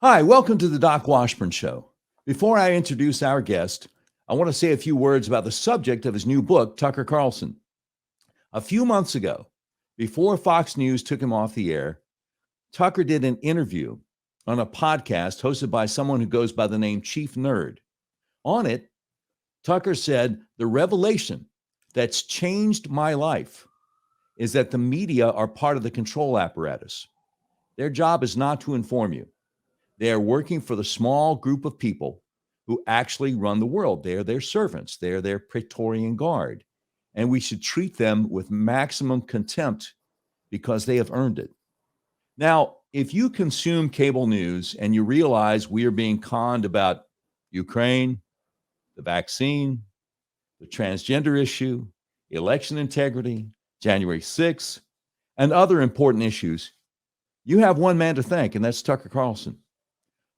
Hi, welcome to the Doc Washburn Show. Before I introduce our guest, I want to say a few words about the subject of his new book, Tucker Carlson. A few months ago, before Fox News took him off the air, Tucker did an interview on a podcast hosted by someone who goes by the name Chief Nerd. On it, Tucker said, "The revelation that's changed my life is that the media are part of the control apparatus. Their job is not to inform you. They are working for the small group of people who actually run the world. They are their servants. They are their Praetorian Guard. And we should treat them with maximum contempt because they have earned it." Now, if you consume cable news and you realize we are being conned about Ukraine, the vaccine, the transgender issue, election integrity, January 6th, and other important issues, you have one man to thank, and that's Tucker Carlson.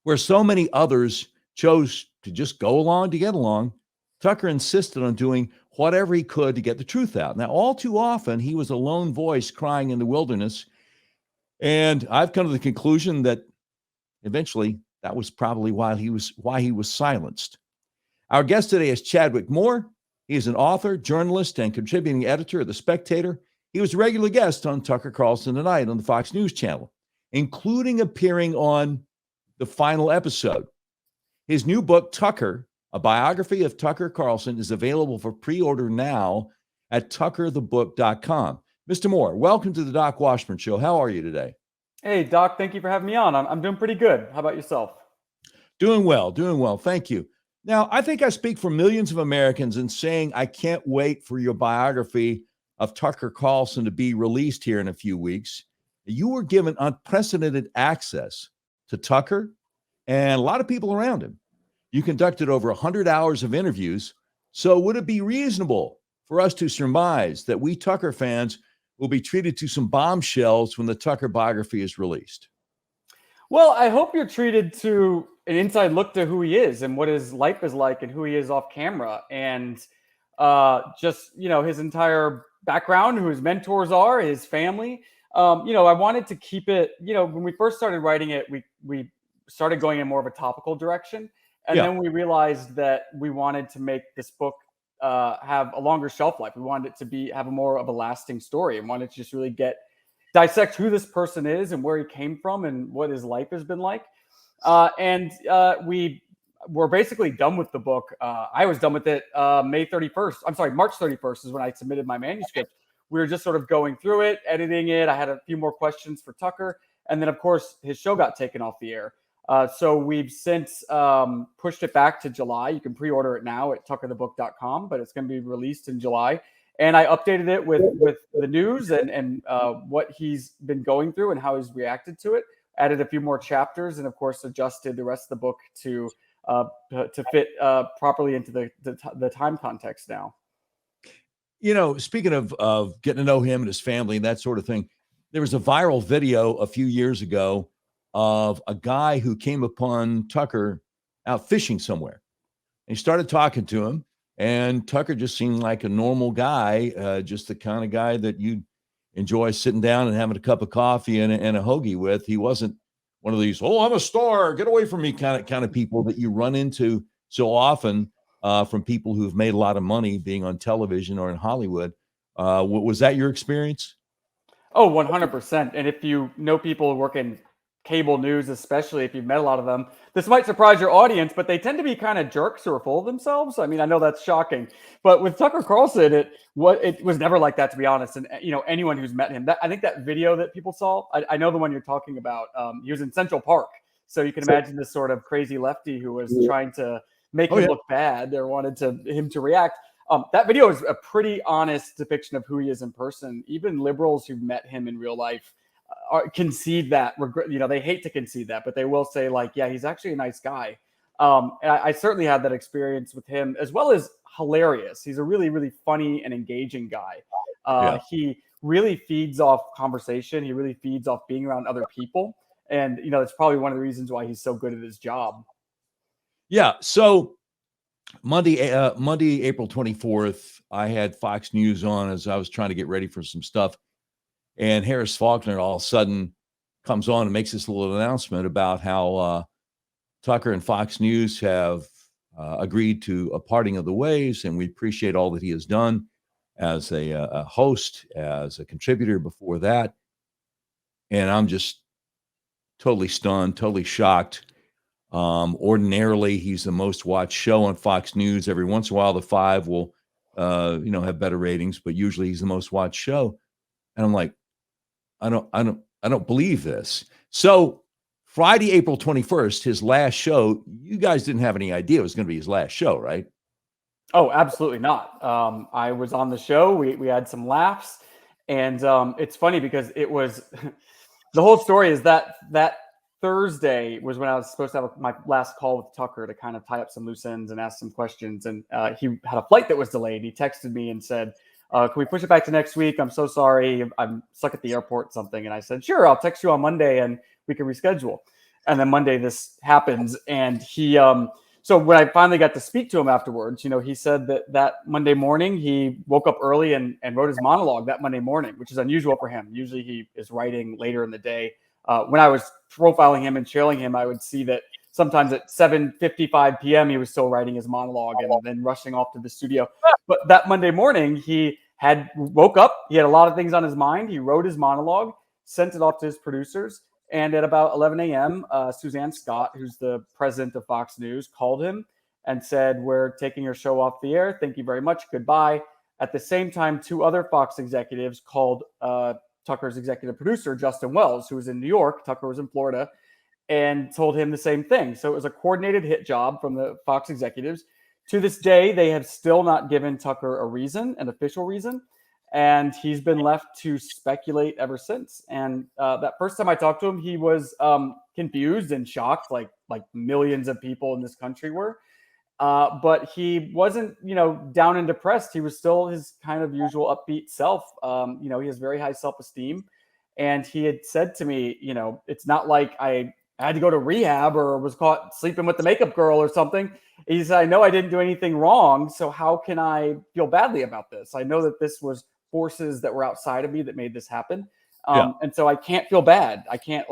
Where so many others chose to just go along to get along, Tucker insisted on doing whatever he could to get the truth out. Now, all too often, he was a lone voice crying in the wilderness, and I've come to the conclusion that eventually that was probably why he was silenced. Our guest today is Chadwick Moore. He is an author, journalist, and contributing editor of The Spectator. He was a regular guest on Tucker Carlson Tonight on the Fox News Channel, including appearing on the final episode. His new book, Tucker, a biography of Tucker Carlson, is available for pre-order now at tuckerthebook.com. Mr. Moore, welcome to the Doc Washburn Show. How are you today? Hey, Doc, thank you for having me on. I'm doing pretty good. How about yourself? Doing well. Thank you. Now, I think I speak for millions of Americans in saying I can't wait for your biography of Tucker Carlson to be released here in a few weeks. You were given unprecedented access to Tucker and a lot of people around him. You conducted over 100 hours of interviews. So would it be reasonable for us to surmise that we Tucker fans will be treated to some bombshells when the Tucker biography is released? Well, I hope you're treated to an inside look to who he is and what his life is like and who he is off camera and just, his entire background, who his mentors are, his family. I wanted to keep it, when we first started writing it, we started going in more of a topical direction. And then we realized that we wanted to make this book have a longer shelf life. We wanted it to have a more of a lasting story and wanted to just really dissect who this person is and where he came from and what his life has been like. We were basically done with the book. I was done with it March 31st is when I submitted my manuscript. We were just sort of going through it, editing it. I had a few more questions for Tucker. And then, of course, his show got taken off the air. So we've since pushed it back to July. You can pre-order it now at tuckerthebook.com, but it's going to be released in July. And I updated it with the news and what he's been going through and how he's reacted to it. Added a few more chapters and, of course, adjusted the rest of the book to fit properly into the time context now. Speaking of getting to know him and his family and that sort of thing, there was a viral video a few years ago of a guy who came upon Tucker out fishing somewhere. And he started talking to him, and Tucker just seemed like a normal guy, just the kind of guy that you'd enjoy sitting down and having a cup of coffee and a hoagie with. He wasn't one of these, "Oh, I'm a star, get away from me" kind of people that you run into so often from people who've made a lot of money being on television or in Hollywood. Was that your experience? Oh, 100%. And if you know people who work in cable news, especially if you've met a lot of them, this might surprise your audience, but they tend to be kind of jerks who are full of themselves. I mean, I know that's shocking, but with Tucker Carlson, it was never like that, to be honest. And anyone who's met him, I think that video that people saw, I know the one you're talking about. He was in Central Park, so you can imagine this sort of crazy lefty who was trying to make him look bad or wanted him to react. That video is a pretty honest depiction of who he is in person. Even liberals who've met him in real life concede that. They hate to concede that, but they will say, like, yeah, he's actually a nice guy. And I certainly had that experience with him, as well as hilarious. He's a really, really funny and engaging guy. He really feeds off conversation. He really feeds off being around other people. And, that's probably one of the reasons why he's so good at his job. Yeah. So Monday, April 24th, I had Fox News on as I was trying to get ready for some stuff. And Harris Faulkner all of a sudden comes on and makes this little announcement about how Tucker and Fox News have agreed to a parting of the ways, and we appreciate all that he has done as a host, as a contributor before that. And I'm just totally stunned, totally shocked. Ordinarily, he's the most watched show on Fox News. Every once in a while, the 5 will, have better ratings, but usually he's the most watched show. And I'm like, I don't believe this. So Friday, April 21st, his last show, you guys didn't have any idea it was going to be his last show, right? Oh, absolutely not. I was on the show. We had some laughs, and it's funny because it was the whole story is that Thursday was when I was supposed to have my last call with Tucker to kind of tie up some loose ends and ask some questions. And he had a flight that was delayed. He texted me and said, can we push it back to next week? I'm so sorry. I'm stuck at the airport, something. And I said, sure, I'll text you on Monday and we can reschedule. And then Monday this happens. And he, so when I finally got to speak to him afterwards, he said that Monday morning, he woke up early and wrote his monologue that Monday morning, which is unusual for him. Usually he is writing later in the day. When I was profiling him and trailing him, I would see that sometimes at 7:55 p.m. he was still writing his monologue and then rushing off to the studio. But that Monday morning, he had woke up. He had a lot of things on his mind. He wrote his monologue, sent it off to his producers. And at about 11 a.m., Suzanne Scott, who's the president of Fox News, called him and said, we're taking your show off the air. Thank you very much. Goodbye. At the same time, 2 other Fox executives called Tucker's executive producer, Justin Wells, who was in New York. Tucker was in Florida, and told him the same thing. So it was a coordinated hit job from the Fox executives. To this day, they have still not given Tucker a reason, an official reason. And he's been left to speculate ever since. And that first time I talked to him, he was confused and shocked, like millions of people in this country were. But he wasn't, down and depressed. He was still his kind of usual upbeat self. He has very high self-esteem. And he had said to me, it's not like I had to go to rehab or was caught sleeping with the makeup girl or something. He said, I know I didn't do anything wrong. So how can I feel badly about this? I know that this was forces that were outside of me that made this happen. And so I can't feel bad. I can't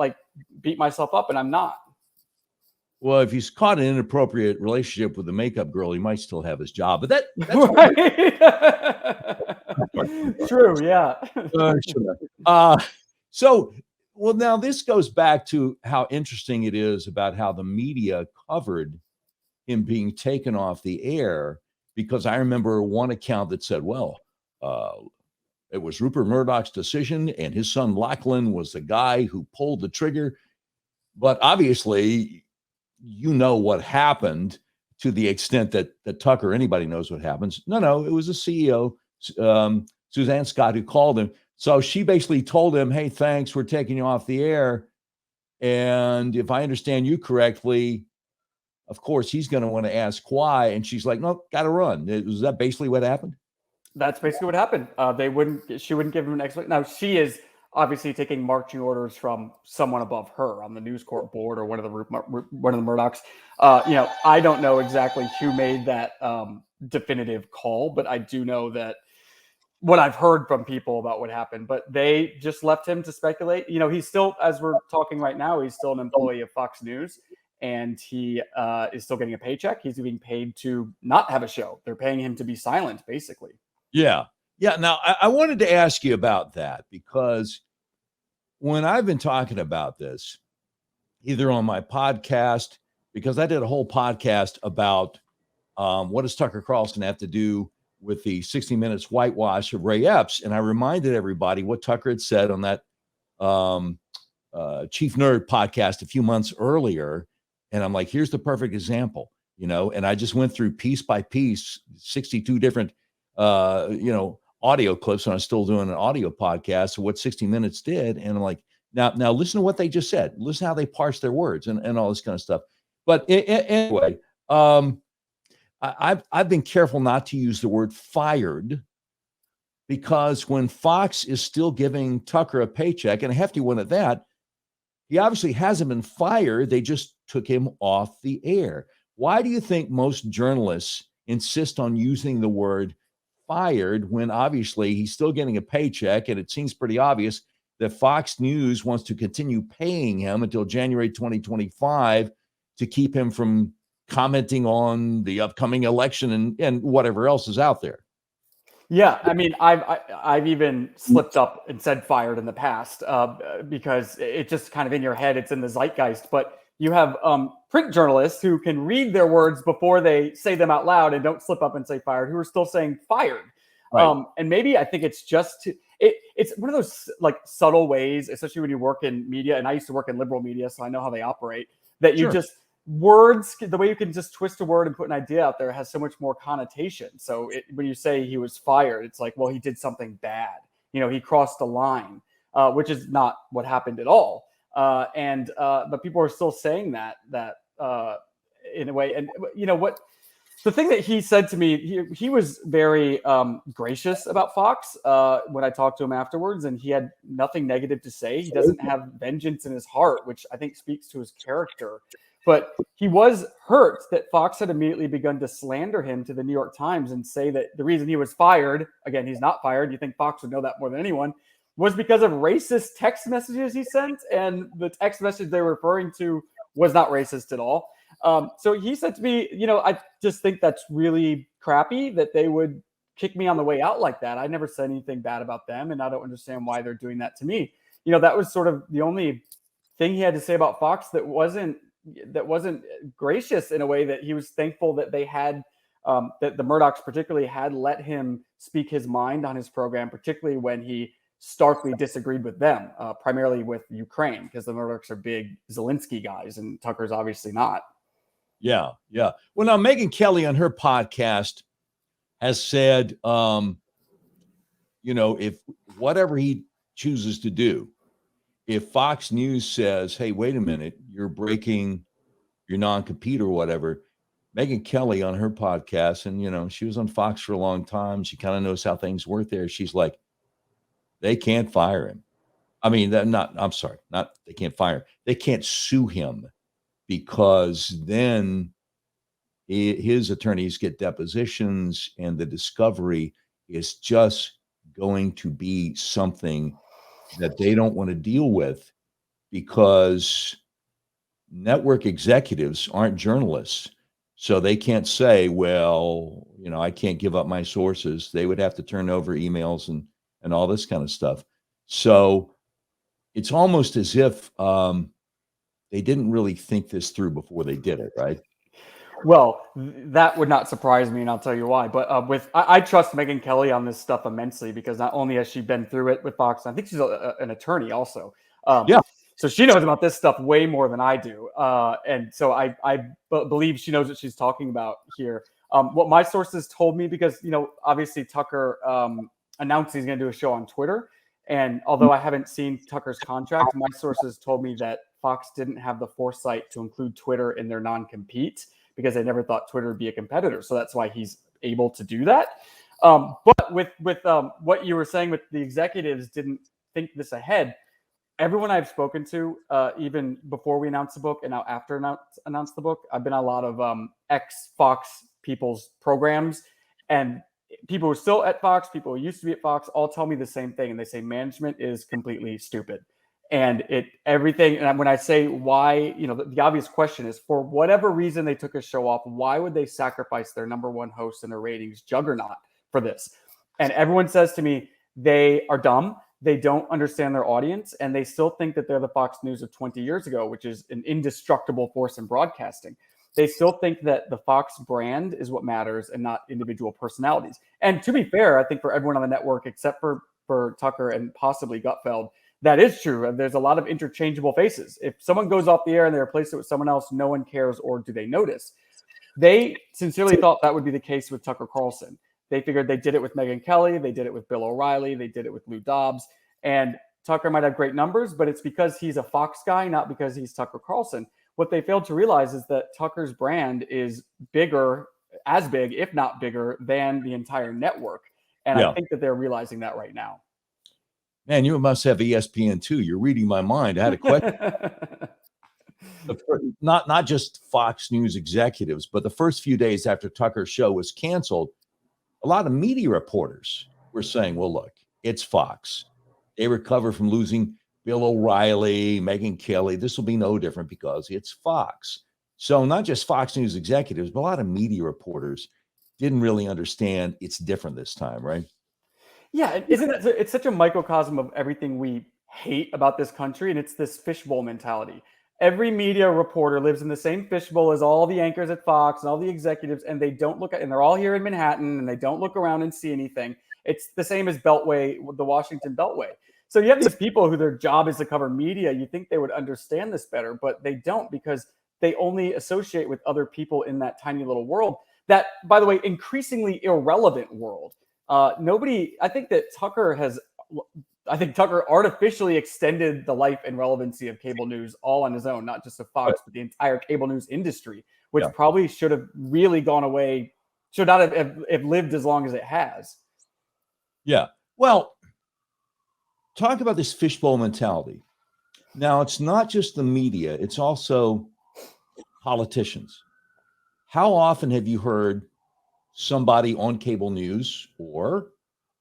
beat myself up, and I'm not. Well, if he's caught in an inappropriate relationship with the makeup girl, he might still have his job. But that's right. True. Yeah. Well, now this goes back to how interesting it is about how the media covered him being taken off the air, because I remember one account that said, well, it was Rupert Murdoch's decision, and his son Lachlan was the guy who pulled the trigger. But obviously, what happened to the extent that Tucker, anybody knows what happens. No, it was the CEO, Suzanne Scott, who called him. So she basically told him, hey, thanks, we're taking you off the air. And if I understand you correctly, of course, he's going to want to ask why. And she's like, no, got to run. Was that basically what happened? That's basically what happened. She wouldn't give him an explanation. Now, she is obviously taking marching orders from someone above her on the News Corp board or one of the Murdochs. I don't know exactly who made that definitive call, but I do know that what I've heard from people about what happened. But they just left him to speculate. He's still, as we're talking right now, he's still an employee of Fox News, and he is still getting a paycheck. He's being paid to not have a show. They're paying him to be silent, basically. Yeah. Now, I wanted to ask you about that, because when I've been talking about this, either on my podcast, because I did a whole podcast about what does Tucker Carlson have to do with the 60 Minutes whitewash of Ray Epps. And I reminded everybody what Tucker had said on that Chief Nerd podcast a few months earlier. And I'm like, here's the perfect example, and I just went through piece by piece, 62 different audio clips, and I'm still doing an audio podcast of what 60 Minutes did. And I'm like, now listen to what they just said. Listen how they parse their words and all this kind of stuff. But anyway, I've been careful not to use the word fired, because when Fox is still giving Tucker a paycheck, and a hefty one at that, he obviously hasn't been fired. They just took him off the air. Why do you think most journalists insist on using the word fired when obviously he's still getting a paycheck, and it seems pretty obvious that Fox News wants to continue paying him until January 2025 to keep him from commenting on the upcoming election and whatever else is out there. Yeah, I mean, I've even slipped up and said fired in the past because it's just kind of in your head. It's in the zeitgeist. But you have print journalists who can read their words before they say them out loud and don't slip up and say fired, who are still saying fired. Right. And maybe I think it's just it's one of those like subtle ways, especially when you work in media. And I used to work in liberal media, so I know how they operate. That you just words, the way you can just twist a word and put an idea out there has so much more connotation. So when you say he was fired, it's like, well, he did something bad. You know, he crossed the line, which is not what happened at all. But people are still saying that in a way. And you know what? The thing that he said to me, he was very gracious about Fox when I talked to him afterwards, and he had nothing negative to say. He doesn't have vengeance in his heart, which I think speaks to his character. But he was hurt that Fox had immediately begun to slander him to the New York Times and say that the reason he was fired, again, he's not fired, you think Fox would know that more than anyone, was because of racist text messages he sent. And the text message they were referring to was not racist at all. So he said to me, you know, I just think that's really crappy that they would kick me on the way out like that. I never said anything bad about them, and I don't understand why they're doing that to me. You know, that was sort of the only thing he had to say about Fox that wasn't gracious, in a way that he was thankful that they had, that the Murdochs particularly had let him speak his mind on his program, particularly when he starkly disagreed with them, primarily with Ukraine, because the Murdochs are big Zelensky guys and Tucker's obviously not. Yeah. Well, now Megyn Kelly on her podcast has said, you know, if whatever he chooses to do, if Fox News says, hey, wait a minute, you're breaking your non-compete or whatever, Megyn Kelly on her podcast, and, you know, she was on Fox for a long time. She kind of knows how things work there. She's like, they can't fire him. I mean, they can't fire him. They can't sue him, because then his attorneys get depositions, and the discovery is just going to be something that they don't want to deal with, because network executives aren't journalists. So they can't say, well, you know, I can't give up my sources. They would have to turn over emails and all this kind of stuff. So it's almost as if they didn't really think this through before they did it, right? Well, that would not surprise me, and I'll tell you why. But I trust Megyn Kelly on this stuff immensely, because not only has she been through it with Fox, I think she's an attorney also. So she knows about this stuff way more than I do. And so I believe she knows what she's talking about here. What my sources told me, because, you know, obviously Tucker announced he's going to do a show on Twitter. And although I haven't seen Tucker's contract, my sources told me that Fox didn't have the foresight to include Twitter in their non-compete, because they never thought Twitter would be a competitor. So that's why he's able to do that. But with what you were saying with the executives didn't think this ahead, everyone I've spoken to, even before we announced the book and now after announced the book, I've been on a lot of ex-Fox people's programs, and people who are still at Fox, people who used to be at Fox, all tell me the same thing. And they say management is completely stupid. And everything. And when I say why, you know, the obvious question is, for whatever reason they took a show off, why would they sacrifice their number one host and their ratings juggernaut for this? And everyone says to me, they are dumb. They don't understand their audience, and they still think that they're the Fox News of 20 years ago, which is an indestructible force in broadcasting. They still think that the Fox brand is what matters and not individual personalities. And to be fair, I think for everyone on the network, except for Tucker and possibly Gutfeld, that is true. There's a lot of interchangeable faces. If someone goes off the air and they replace it with someone else, no one cares, or do they notice? They sincerely thought that would be the case with Tucker Carlson. They figured they did it with Megyn Kelly. They did it with Bill O'Reilly. They did it with Lou Dobbs. And Tucker might have great numbers, but it's because he's a Fox guy, not because he's Tucker Carlson. What they failed to realize is that Tucker's brand is bigger, as big, if not bigger, than the entire network. And I think that they're realizing that right now. Man, you must have ESPN too. You're reading my mind. I had a question. Not just Fox News executives, but the first few days after Tucker's show was canceled, a lot of media reporters were saying, well, look, it's Fox. They recover from losing Bill O'Reilly, Megyn Kelly. This will be no different because it's Fox. So not just Fox News executives, but a lot of media reporters didn't really understand it's different this time, right? Yeah, isn't it? It's such a microcosm of everything we hate about this country, and it's this fishbowl mentality. Every media reporter lives in the same fishbowl as all the anchors at Fox and all the executives, and they don't look at, and they're all here in Manhattan, and they don't look around and see anything. It's the same as Beltway, the Washington Beltway. So you have these people who their job is to cover media. You think they would understand this better, but they don't, because they only associate with other people in that tiny little world. That, by the way, increasingly irrelevant world. I think Tucker artificially extended the life and relevancy of cable news all on his own, not just of Fox, but the entire cable news industry, which probably should have really gone away, should not have lived as long as it has. Yeah. Well, talk about this fishbowl mentality. Now, it's not just the media, it's also politicians. How often have you heard somebody on cable news or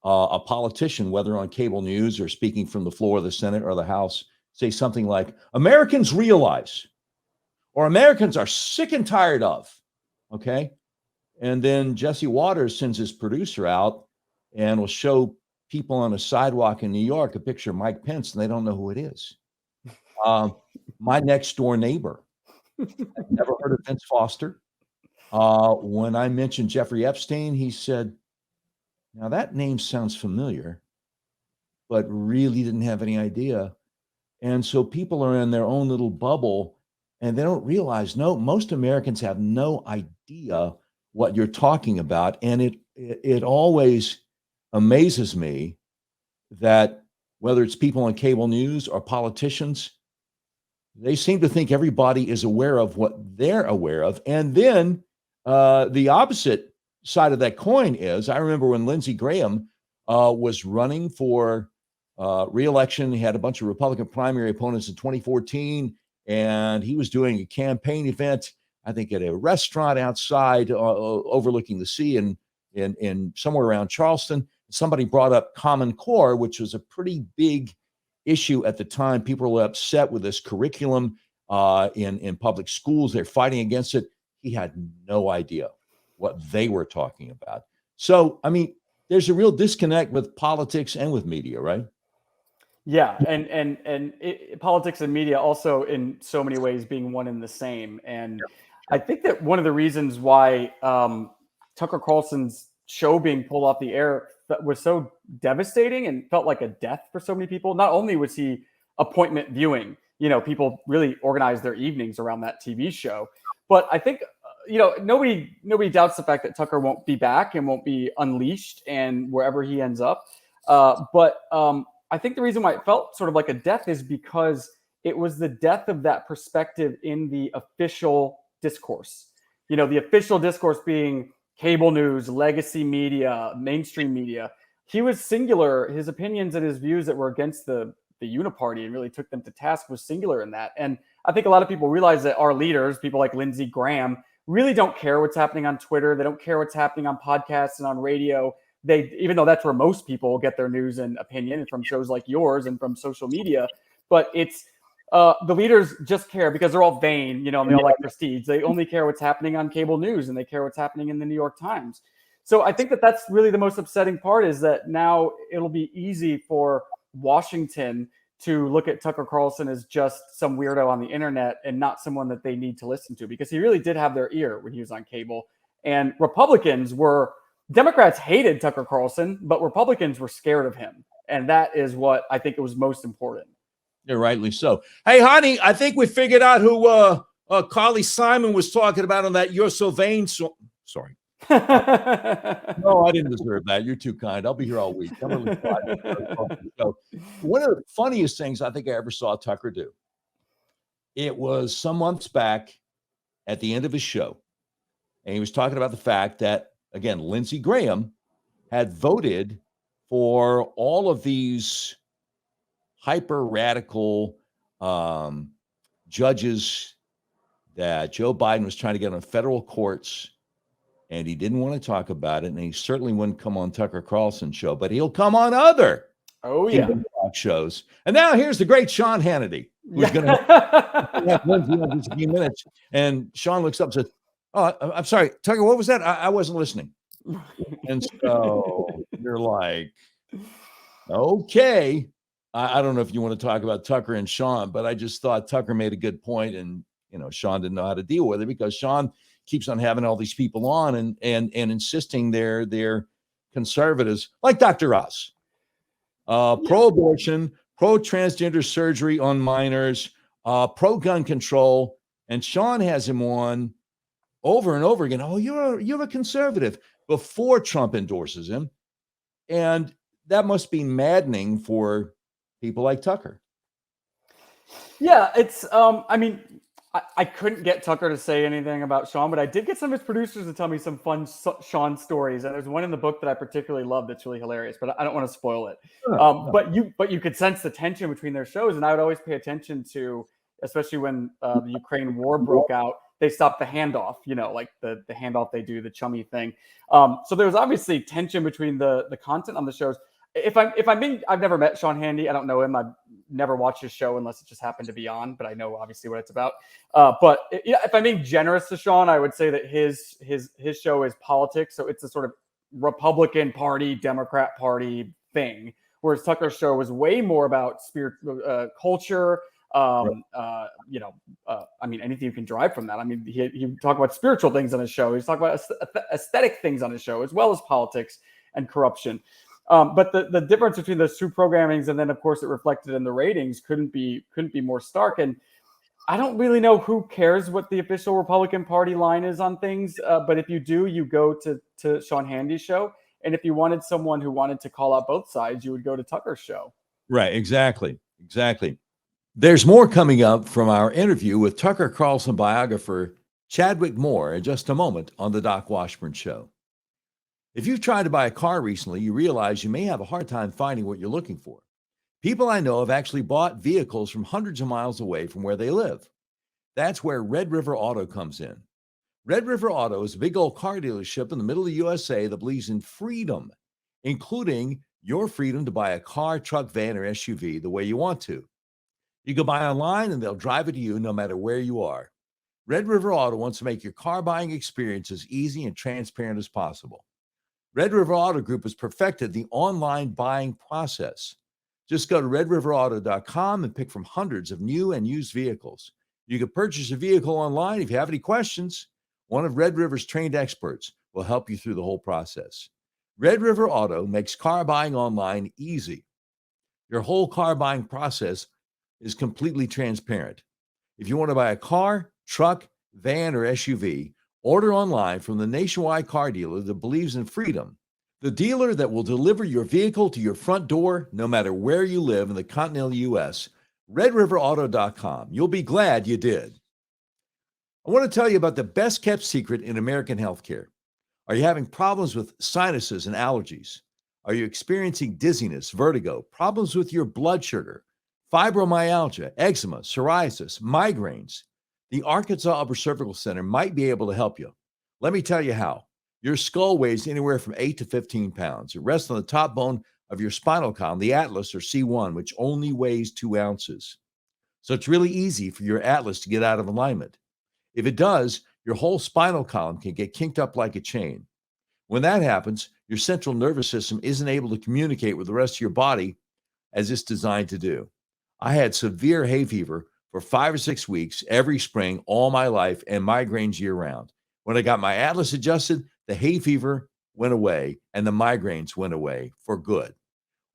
a politician, whether on cable news or speaking from the floor of the Senate or the House, say something like, Americans realize, or Americans are sick and tired of, okay? And then Jesse Waters sends his producer out and will show people on a sidewalk in New York a picture of Mike Pence, and they don't know who it is. My next door neighbor, I've never heard of Vince Foster. When I mentioned Jeffrey Epstein, he said, now that name sounds familiar, but really didn't have any idea. And so people are in their own little bubble and they don't realize, no, most Americans have no idea what you're talking about. And it always amazes me that whether it's people on cable news or politicians, they seem to think everybody is aware of what they're aware of. And then the opposite side of that coin is, I remember when Lindsey Graham was running for re-election. He had a bunch of Republican primary opponents in 2014, and he was doing a campaign event, I think, at a restaurant outside overlooking the sea in somewhere around Charleston. Somebody brought up Common Core, which was a pretty big issue at the time. People were upset with this curriculum in public schools. They're fighting against it. He had no idea what they were talking about. So, I mean, there's a real disconnect with politics and with media, right? Yeah, and politics and media also in so many ways being one and the same. And I think that one of the reasons why Tucker Carlson's show being pulled off the air was so devastating and felt like a death for so many people. Not only was he appointment viewing, people really organized their evenings around that TV show, but I think nobody doubts the fact that Tucker won't be back and won't be unleashed and wherever he ends up. But I think the reason why it felt sort of like a death is because it was the death of that perspective in the official discourse. The official discourse being cable news, legacy media, mainstream media. He was singular. His opinions and his views that were against the uniparty and really took them to task was singular in that. And I think a lot of people realize that our leaders, people like Lindsey Graham, really don't care what's happening on Twitter. They don't care what's happening on podcasts and on radio. Even though that's where most people get their news and opinion from shows like yours and from social media, but it's the leaders just care because they're all vain, and they all like prestige. They only care what's happening on cable news and they care what's happening in the New York Times. So I think that that's really the most upsetting part, is that now it'll be easy for Washington to look at Tucker Carlson as just some weirdo on the internet and not someone that they need to listen to, because he really did have their ear when he was on cable. And Democrats hated Tucker Carlson, but Republicans were scared of him. And that is what I think it was most important. Yeah, rightly so. Hey, honey, I think we figured out who Carly Simon was talking about on that You're So Vain song. Sorry. No, I didn't deserve that. You're too kind. I'll be here all week. I'm really so, one of the funniest things I think I ever saw Tucker do, it was some months back at the end of his show. And he was talking about the fact that, again, Lindsey Graham had voted for all of these hyper radical judges that Joe Biden was trying to get on federal courts, and he didn't want to talk about it, and he certainly wouldn't come on Tucker Carlson's show, but he'll come on other talk shows. And now here's the great Sean Hannity. who's going to Yeah. have Lindsay in just a few minutes. And Sean looks up and says, "Oh, I'm sorry, Tucker, what was that? I wasn't listening." And so you're like, okay. I don't know if you want to talk about Tucker and Sean, but I just thought Tucker made a good point, and Sean didn't know how to deal with it because Sean keeps on having all these people on and insisting they're conservatives like Dr. Oz, pro-abortion, pro-transgender surgery on minors, pro-gun control, and Sean has him on over and over again. Oh, you're a conservative before Trump endorses him, and that must be maddening for people like Tucker. Yeah, it's I mean, I couldn't get Tucker to say anything about Sean, but I did get some of his producers to tell me some fun Sean stories. And there's one in the book that I particularly love that's really hilarious, but I don't want to spoil it. No. But you could sense the tension between their shows, and I would always pay attention to, especially when the Ukraine war broke out, they stopped the handoff, like the handoff they do, the chummy thing. So there was obviously tension between the content on the shows. I've never met Sean Hannity. I don't know him. I've never watched his show unless it just happened to be on, but I know obviously what it's about. But if I'm being generous to Sean, I would say that his show is politics. So it's a sort of Republican Party, Democrat Party thing, whereas Tucker's show was way more about culture. I mean, anything you can derive from that. I mean, he talk about spiritual things on his show. He's talking about aesthetic things on his show, as well as politics and corruption. But the difference between those two programmings, and then of course it reflected in the ratings, couldn't be more stark. And I don't really know who cares what the official Republican Party line is on things. But if you do, you go to Sean Hannity's show. And if you wanted someone who wanted to call out both sides, you would go to Tucker's show. Right. Exactly. There's more coming up from our interview with Tucker Carlson biographer Chadwick Moore in just a moment on the Doc Washburn Show. If you've tried to buy a car recently, you realize you may have a hard time finding what you're looking for. People I know have actually bought vehicles from hundreds of miles away from where they live. That's where Red River Auto comes in. Red River Auto is a big old car dealership in the middle of the USA that believes in freedom, including your freedom to buy a car, truck, van, or SUV the way you want to. You can buy online and they'll drive it to you no matter where you are. Red River Auto wants to make your car buying experience as easy and transparent as possible. Red River Auto Group has perfected the online buying process. Just go to redriverauto.com and pick from hundreds of new and used vehicles. You can purchase a vehicle online. If you have any questions, one of Red River's trained experts will help you through the whole process. Red River Auto makes car buying online easy. Your whole car buying process is completely transparent. If you want to buy a car, truck, van, or SUV, order online from the nationwide car dealer that believes in freedom, the dealer that will deliver your vehicle to your front door no matter where you live in the continental U.S., redriverauto.com. You'll be glad you did. I want to tell you about the best kept secret in American healthcare. Are you having problems with sinuses and allergies? Are you experiencing dizziness, vertigo, problems with your blood sugar, fibromyalgia, eczema, psoriasis, migraines? The Arkansas Upper Cervical Center might be able to help you. Let me tell you how. Your skull weighs anywhere from 8 to 15 pounds. It rests on the top bone of your spinal column, the atlas or C1, which only weighs 2 ounces. So it's really easy for your atlas to get out of alignment. If it does, your whole spinal column can get kinked up like a chain. When that happens, your central nervous system isn't able to communicate with the rest of your body as it's designed to do. I had severe hay fever for 5 or 6 weeks every spring all my life and migraines year round. When I got my atlas adjusted, the hay fever went away and the migraines went away for good.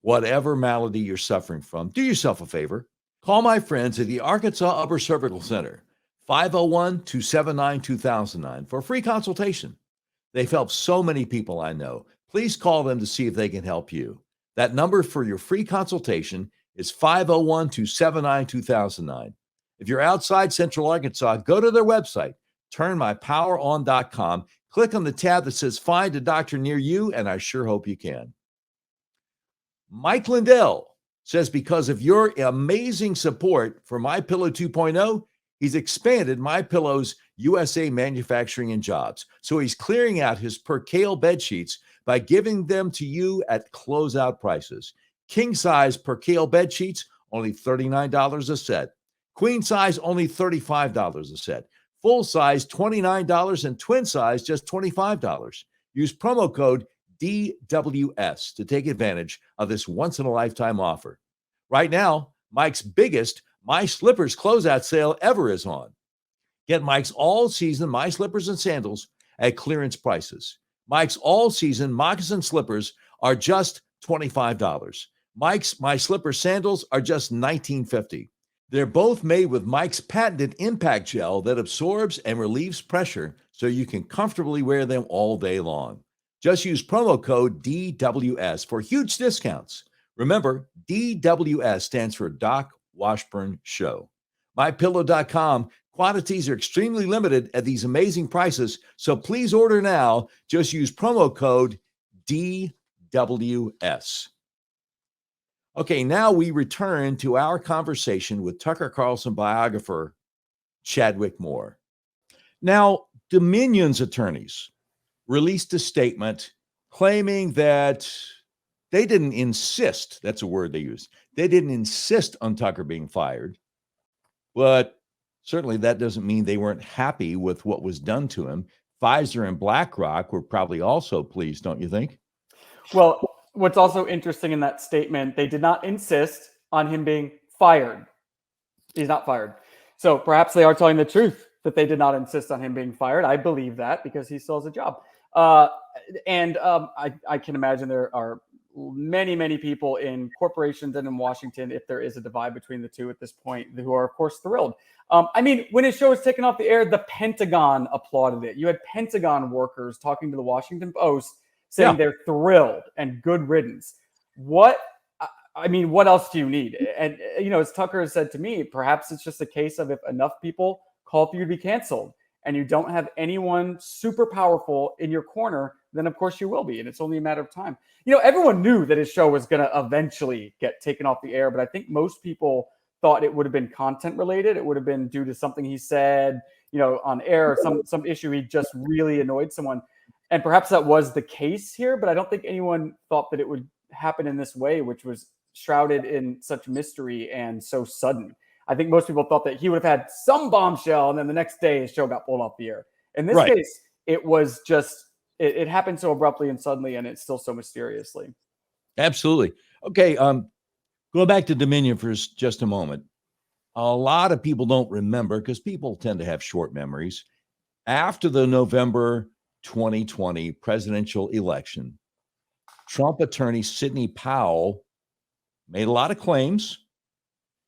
Whatever malady you're suffering from, do yourself a favor. Call my friends at the Arkansas Upper Cervical Center, 501-279-2009 for a free consultation. They've helped so many people I know. Please call them to see if they can help you. That number for your free consultation is 501-279-2009. If you're outside Central Arkansas, go to their website, turnmypoweron.com, click on the tab that says Find a Doctor Near You, and I sure hope you can. Mike Lindell says because of your amazing support for MyPillow 2.0, he's expanded MyPillow's USA manufacturing and jobs. So he's clearing out his percale bed sheets by giving them to you at closeout prices. King size percale bed sheets, only $39 a set. Queen size, only $35 a set. Full size, $29, and twin size, just $25. Use promo code DWS to take advantage of this once-in-a-lifetime offer. Right now, Mike's biggest My Slippers closeout sale ever is on. Get Mike's all-season My Slippers and sandals at clearance prices. Mike's all-season moccasin slippers are just $25. Mike's My Slipper sandals are just $19.50. They're both made with Mike's patented impact gel that absorbs and relieves pressure so you can comfortably wear them all day long. Just use promo code DWS for huge discounts. Remember, DWS stands for Doc Washburn Show. MyPillow.com. Quantities are extremely limited at these amazing prices, so please order now. Just use promo code DWS. Okay, now we return to our conversation with Tucker Carlson biographer Chadwick Moore. Now, Dominion's attorneys released a statement claiming that they didn't insist, that's a word they used, they didn't insist on Tucker being fired, but certainly that doesn't mean they weren't happy with what was done to him. Pfizer and BlackRock were probably also pleased, don't you think? Well, what's also interesting in that statement, they did not insist on him being fired. He's not fired. So perhaps they are telling the truth that they did not insist on him being fired. I believe that because he still has a job. I can imagine there are many, many people in corporations and in Washington, if there is a divide between the two at this point, who are, of course, thrilled. I mean, when his show was taken off the air, the Pentagon applauded it. You had Pentagon workers talking to the Washington Post saying they're thrilled and good riddance. What else do you need? And, as Tucker has said to me, perhaps it's just a case of if enough people call for you to be canceled and you don't have anyone super powerful in your corner, then of course you will be. And it's only a matter of time. Everyone knew that his show was going to eventually get taken off the air, but I think most people thought it would have been content related. It would have been due to something he said, on air, or some issue he just really annoyed someone. And perhaps that was the case here, but I don't think anyone thought that it would happen in this way, which was shrouded in such mystery and so sudden. I think most people thought that he would have had some bombshell and then the next day his show got pulled off the air. In this case, it was just, it happened so abruptly and suddenly, and it's still so mysteriously. Absolutely. Okay. Go back to Dominion for just a moment. A lot of people don't remember because people tend to have short memories. After the November 2020 presidential election, Trump attorney Sidney Powell made a lot of claims.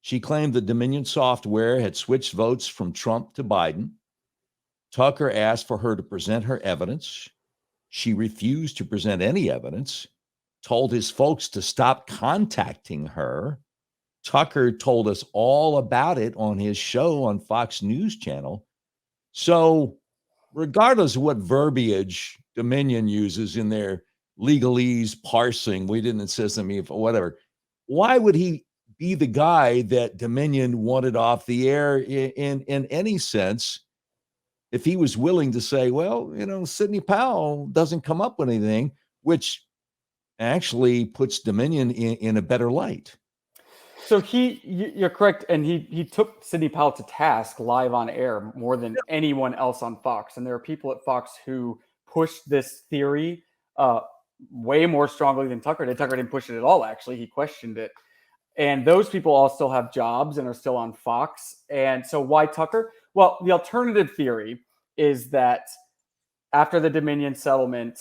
She claimed the Dominion software had switched votes from Trump to Biden. Tucker asked for her to present her evidence. She refused to present any evidence, told his folks to stop contacting her. Tucker told us all about it on his show on Fox News Channel. So regardless of what verbiage Dominion uses in their legalese parsing, we didn't insist on me, whatever, why would he be the guy that Dominion wanted off the air in any sense if he was willing to say, well, Sidney Powell doesn't come up with anything, which actually puts Dominion in a better light. So you're correct. And he took Sidney Powell to task live on air more than anyone else on Fox. And there are people at Fox who pushed this theory way more strongly than Tucker did. Tucker didn't push it at all, actually. He questioned it. And those people all still have jobs and are still on Fox. And so why Tucker? Well, the alternative theory is that after the Dominion settlement,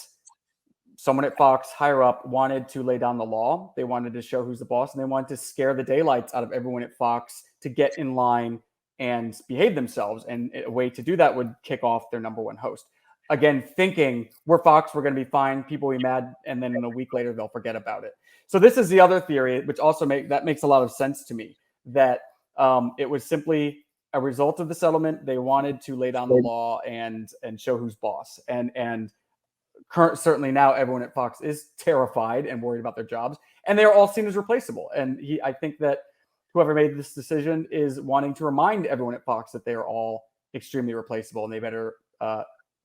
someone at Fox higher up wanted to lay down the law. They wanted to show who's the boss, and they wanted to scare the daylights out of everyone at Fox to get in line and behave themselves. And a way to do that would kick off their number one host. Again, thinking we're Fox, we're going to be fine. People will be mad. And then a week later, they'll forget about it. So this is the other theory, which also makes a lot of sense to me, that it was simply a result of the settlement. They wanted to lay down the law and show who's boss. And certainly now everyone at Fox is terrified and worried about their jobs, and they're all seen as replaceable. And I think that whoever made this decision is wanting to remind everyone at Fox that they are all extremely replaceable and they better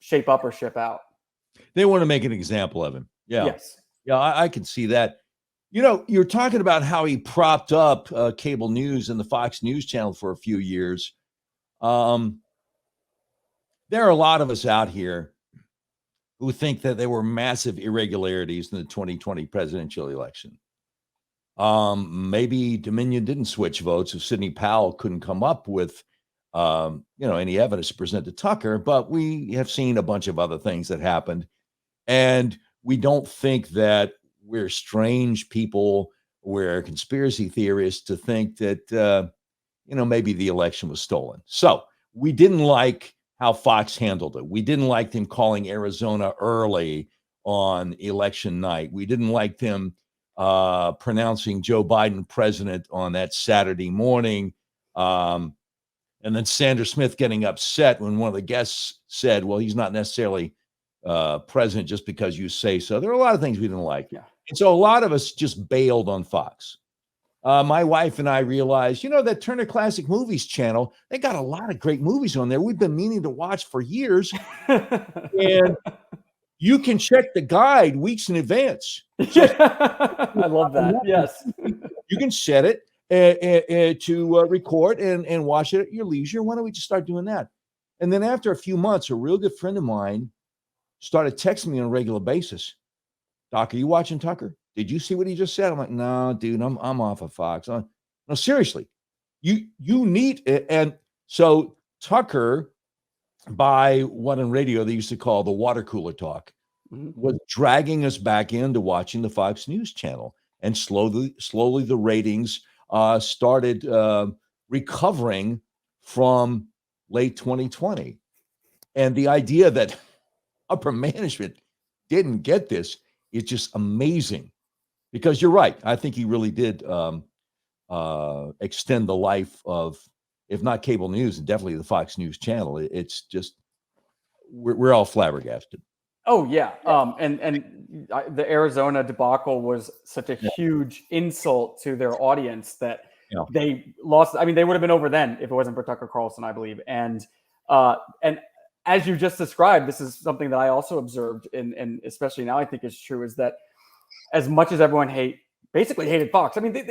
shape up or ship out. They want to make an example of him. Yeah. Yes. Yeah, I can see that. You're talking about how he propped up cable news and the Fox News channel for a few years. There are a lot of us out here who think that there were massive irregularities in the 2020 presidential election. Maybe Dominion didn't switch votes if Sidney Powell couldn't come up with, any evidence to present to Tucker, but we have seen a bunch of other things that happened. And we don't think that we're strange people, we're conspiracy theorists to think that, maybe the election was stolen. So we didn't like how Fox handled it. We didn't like them calling Arizona early on election night. We didn't like them pronouncing Joe Biden president on that Saturday morning. And then Sandra Smith getting upset when one of the guests said, well, he's not necessarily president just because you say so. There are a lot of things we didn't like. Yeah. And so a lot of us just bailed on Fox. My wife and I realized, that Turner Classic Movies channel, they got a lot of great movies on there we've been meaning to watch for years. And you can check the guide weeks in advance. I love that. Yes. You can set it to record and watch it at your leisure. Why don't we just start doing that? And then after a few months, a real good friend of mine started texting me on a regular basis. Doc, are you watching Tucker? Did you see what he just said? I'm like, no, dude, I'm off of Fox. No, seriously, you need it. And so Tucker, by what in radio they used to call the water cooler talk, was dragging us back into watching the Fox News channel. And slowly the ratings started recovering from late 2020. And the idea that upper management didn't get this is just amazing, because you're right. I think he really did extend the life of, if not cable news, definitely the Fox News channel. It's just, we're all flabbergasted. Oh yeah. And the Arizona debacle was such a huge insult to their audience that they lost. I mean, they would have been over then if it wasn't for Tucker Carlson, I believe. And as you just described, this is something that I also observed, and especially now I think is true, is that as much as everyone basically hated Fox. I mean,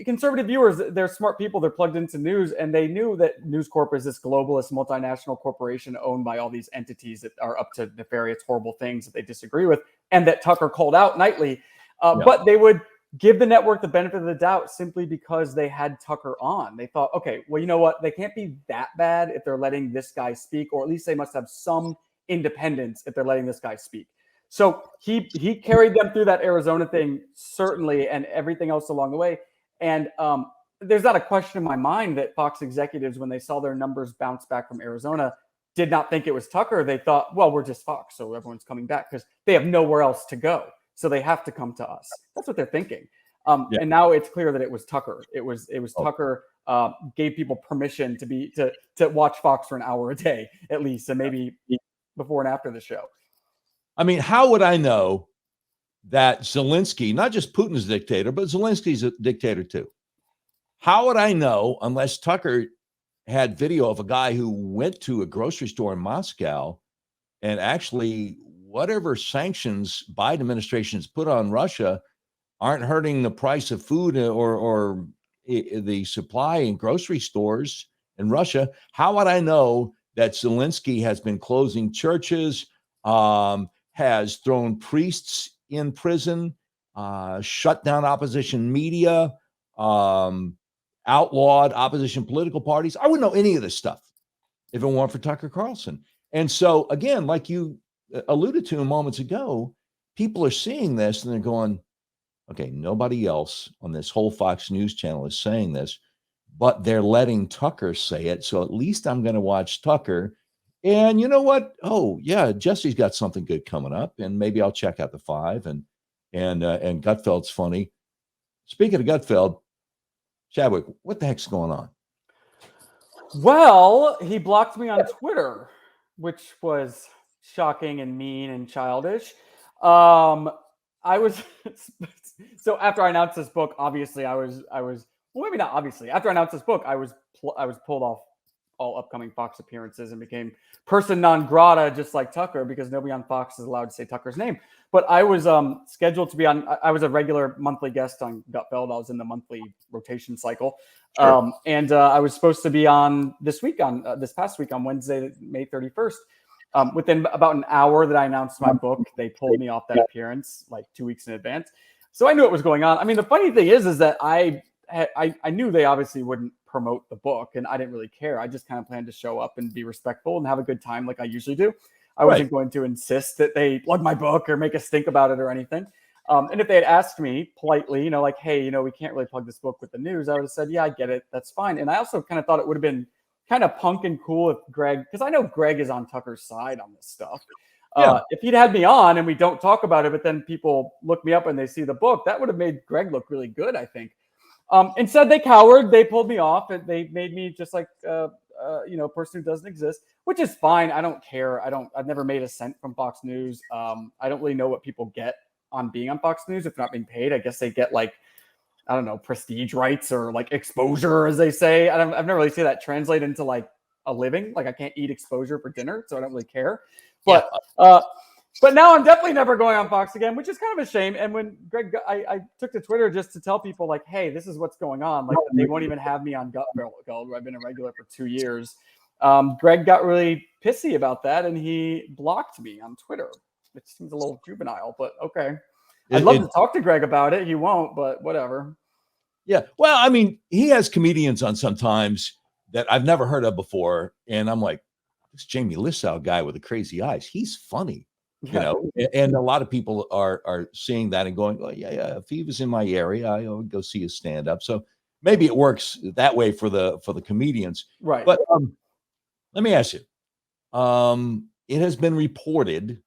conservative viewers, they're smart people. They're plugged into news, and they knew that News Corp is this globalist multinational corporation owned by all these entities that are up to nefarious, horrible things that they disagree with, and that Tucker called out nightly. But they would give the network the benefit of the doubt simply because they had Tucker on. They thought, okay, well, you know what? They can't be that bad if they're letting this guy speak, or at least they must have some independence if they're letting this guy speak. So he carried them through that Arizona thing, certainly, and everything else along the way. And there's not a question in my mind that Fox executives, when they saw their numbers bounce back from Arizona, did not think it was Tucker. They thought, well, we're just Fox, so everyone's coming back, because they have nowhere else to go. So they have to come to us. That's what they're thinking. And now it's clear that it was Tucker. It was Tucker gave people permission to watch Fox for an hour a day at least, and maybe before and after the show. I mean, how would I know that Zelensky, not just Putin's a dictator, but Zelensky's a dictator too? How would I know unless Tucker had video of a guy who went to a grocery store in Moscow and actually whatever sanctions Biden administration has put on Russia aren't hurting the price of food or the supply in grocery stores in Russia? How would I know that Zelensky has been closing churches, has thrown priests in prison, shut down opposition media, outlawed opposition political parties? I wouldn't know any of this stuff if it weren't for Tucker Carlson. And so, again, like you alluded to moments ago, people are seeing this and they're going, okay, nobody else on this whole Fox News channel is saying this, but they're letting Tucker say it. So at least I'm going to watch Tucker. And you know what? Oh, yeah, Jesse's got something good coming up, and maybe I'll check out the 5. And Gutfeld's funny. Speaking of Gutfeld, Chadwick, what the heck's going on? Well, he blocked me on Twitter, which was shocking and mean and childish. I was so after I announced this book, obviously I was well, maybe not obviously. After I announced this book, I was pulled off all upcoming Fox appearances and became person non grata, just like Tucker, because nobody on Fox is allowed to say Tucker's name. But I was scheduled to be on. I was a regular monthly guest on Gutfeld. I was in the monthly rotation cycle, Sure. and I was supposed to be on this past week on Wednesday, May 31st. Within about an hour that I announced my book, they pulled me off that appearance like 2 weeks in advance. So I knew what was going on. I mean, the funny thing is that I knew they obviously wouldn't promote the book, and I didn't really care. I just kind of planned to show up and be respectful and have a good time like I usually do. I wasn't going to insist that they plug my book or make a stink about it or anything. And if they had asked me politely, like, hey, we can't really plug this book with the news, I would have said, yeah, I get it. That's fine. And I also kind of thought it would have been kind of punk and cool if Greg, because I know Greg is on Tucker's side on this stuff. If he'd had me on and we don't talk about it, but then people look me up and they see the book, that would have made Greg look really good, I think. Instead, they cowered. They pulled me off, and they made me just like a person who doesn't exist, which is fine. I don't care. I've never made a cent from Fox News. I don't really know what people get on being on Fox News if not being paid. I guess they get like, I don't know, prestige rights or like exposure, as they say. I've never really seen that translate into like a living. Like I can't eat exposure for dinner, so I don't really care. But now I'm definitely never going on Fox again, which is kind of a shame. And when Greg, I took to Twitter just to tell people like, hey, this is what's going on. Like they won't even have me on Gutfeld, where I've been a regular for 2 years. Greg got really pissy about that, and he blocked me on Twitter. It seems a little juvenile, but okay. I'd love to talk to Greg about it. He won't, but whatever. Yeah. Well, I mean, he has comedians on sometimes that I've never heard of before. And I'm like, this Jamie Lissow guy with the crazy eyes, he's funny, and a lot of people are seeing that and going, oh, yeah. If he was in my area, I would go see his stand up. So maybe it works that way for the comedians. Right. But let me ask you, it has been reported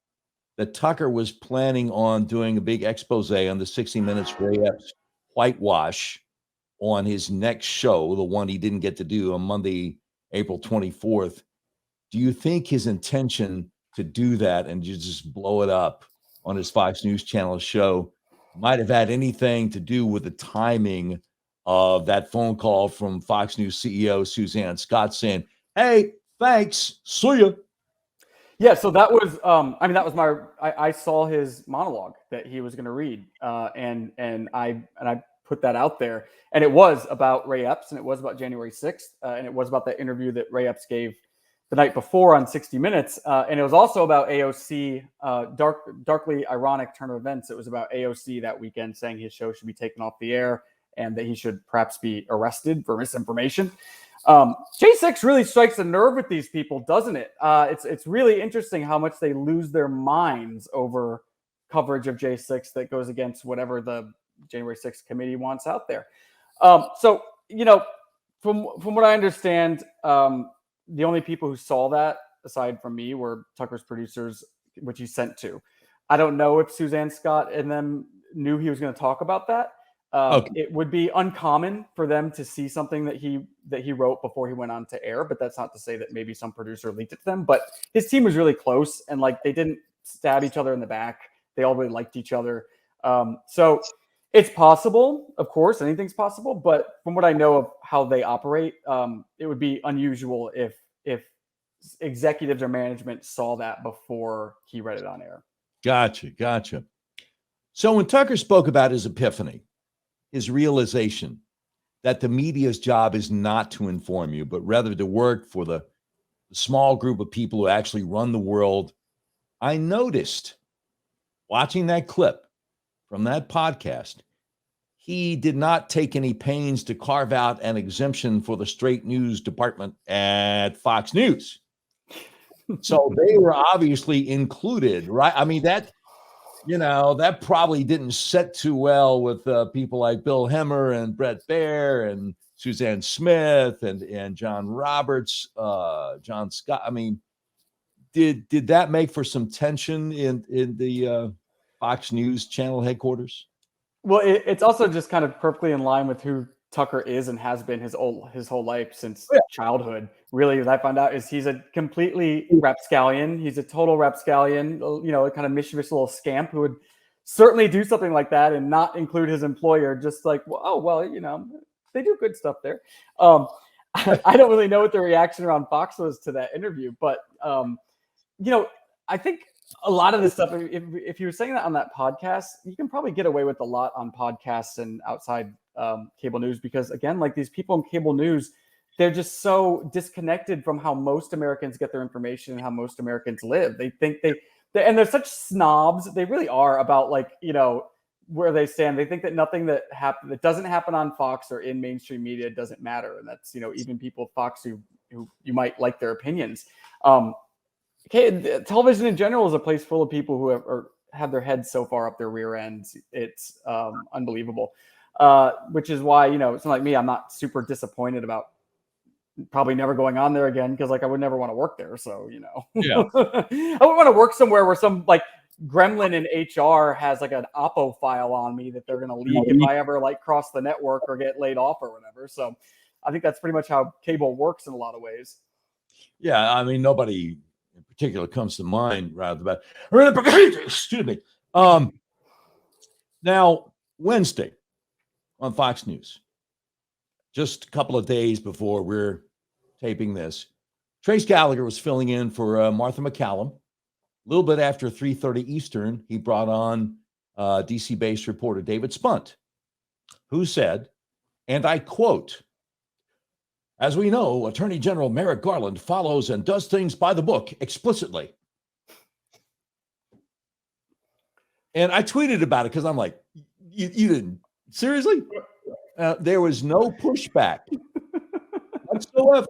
that Tucker was planning on doing a big expose on the 60 Minutes Ray Epps whitewash on his next show, the one he didn't get to do on Monday, April 24th. Do you think his intention to do that and just blow it up on his Fox News Channel show might have had anything to do with the timing of that phone call from Fox News CEO Suzanne Scott saying, hey, thanks, see ya? Yeah, so that was, that was I saw his monologue that he was going to read, and I put that out there, and it was about Ray Epps, and it was about January 6th, and it was about that interview that Ray Epps gave the night before on 60 Minutes, and it was also about AOC, darkly ironic turn of events. It was about AOC that weekend saying his show should be taken off the air and that he should perhaps be arrested for misinformation. J6 really strikes a nerve with these people, doesn't it? It's really interesting how much they lose their minds over coverage of J6 that goes against whatever the January 6th committee wants out there. So from what I understand, the only people who saw that, aside from me, were Tucker's producers, which he sent to. I don't know if Suzanne Scott and them knew he was going to talk about that. It would be uncommon for them to see something that he wrote before he went on to air, but that's not to say that maybe some producer leaked it to them. But his team was really close, and like they didn't stab each other in the back. They all really liked each other. So it's possible, of course, anything's possible. But from what I know of how they operate, it would be unusual if executives or management saw that before he read it on air. Gotcha. So when Tucker spoke about his epiphany, his realization that the media's job is not to inform you, but rather to work for the small group of people who actually run the world, I noticed watching that clip from that podcast, he did not take any pains to carve out an exemption for the straight news department at Fox News. So they were obviously included, right? I mean, that probably didn't set too well with people like Bill Hemmer and Brett Baer and Suzanne Smith and John Roberts, John Scott. I mean, did that make for some tension in the Fox News channel headquarters? Well, it's also just kind of perfectly in line with who Tucker is and has been his whole life since childhood. Really, what I found out is he's a completely rapscallion. He's a total rapscallion, a kind of mischievous little scamp who would certainly do something like that and not include his employer. Just like, they do good stuff there. I don't really know what the reaction around Fox was to that interview, but I think a lot of this stuff, if you were saying that on that podcast, you can probably get away with a lot on podcasts and outside cable news, because again, like these people in cable news, they're just so disconnected from how most Americans get their information and how most Americans live. They think and they're such snobs. They really are about where they stand. They think that nothing that doesn't happen on Fox or in mainstream media doesn't matter. And that's, even people at Fox who you might like their opinions. Television in general is a place full of people who have their heads so far up their rear ends. It's unbelievable. Which is why, someone like me, I'm not super disappointed about probably never going on there again, because I would never want to work there. So, Yeah. I would want to work somewhere where some gremlin in HR has an Oppo file on me that they're going to leak if I ever cross the network or get laid off or whatever. So I think that's pretty much how cable works in a lot of ways. Yeah. I mean, nobody in particular comes to mind rather about, excuse me. Now, Wednesday on Fox News, just a couple of days before we're taping this, Trace Gallagher was filling in for Martha McCallum. A little bit after 3:30 Eastern, he brought on DC-based reporter David Spunt, who said, and I quote, "As we know, Attorney General Merrick Garland follows and does things by the book explicitly." And I tweeted about it because I'm like, you didn't, seriously? There was no pushback whatsoever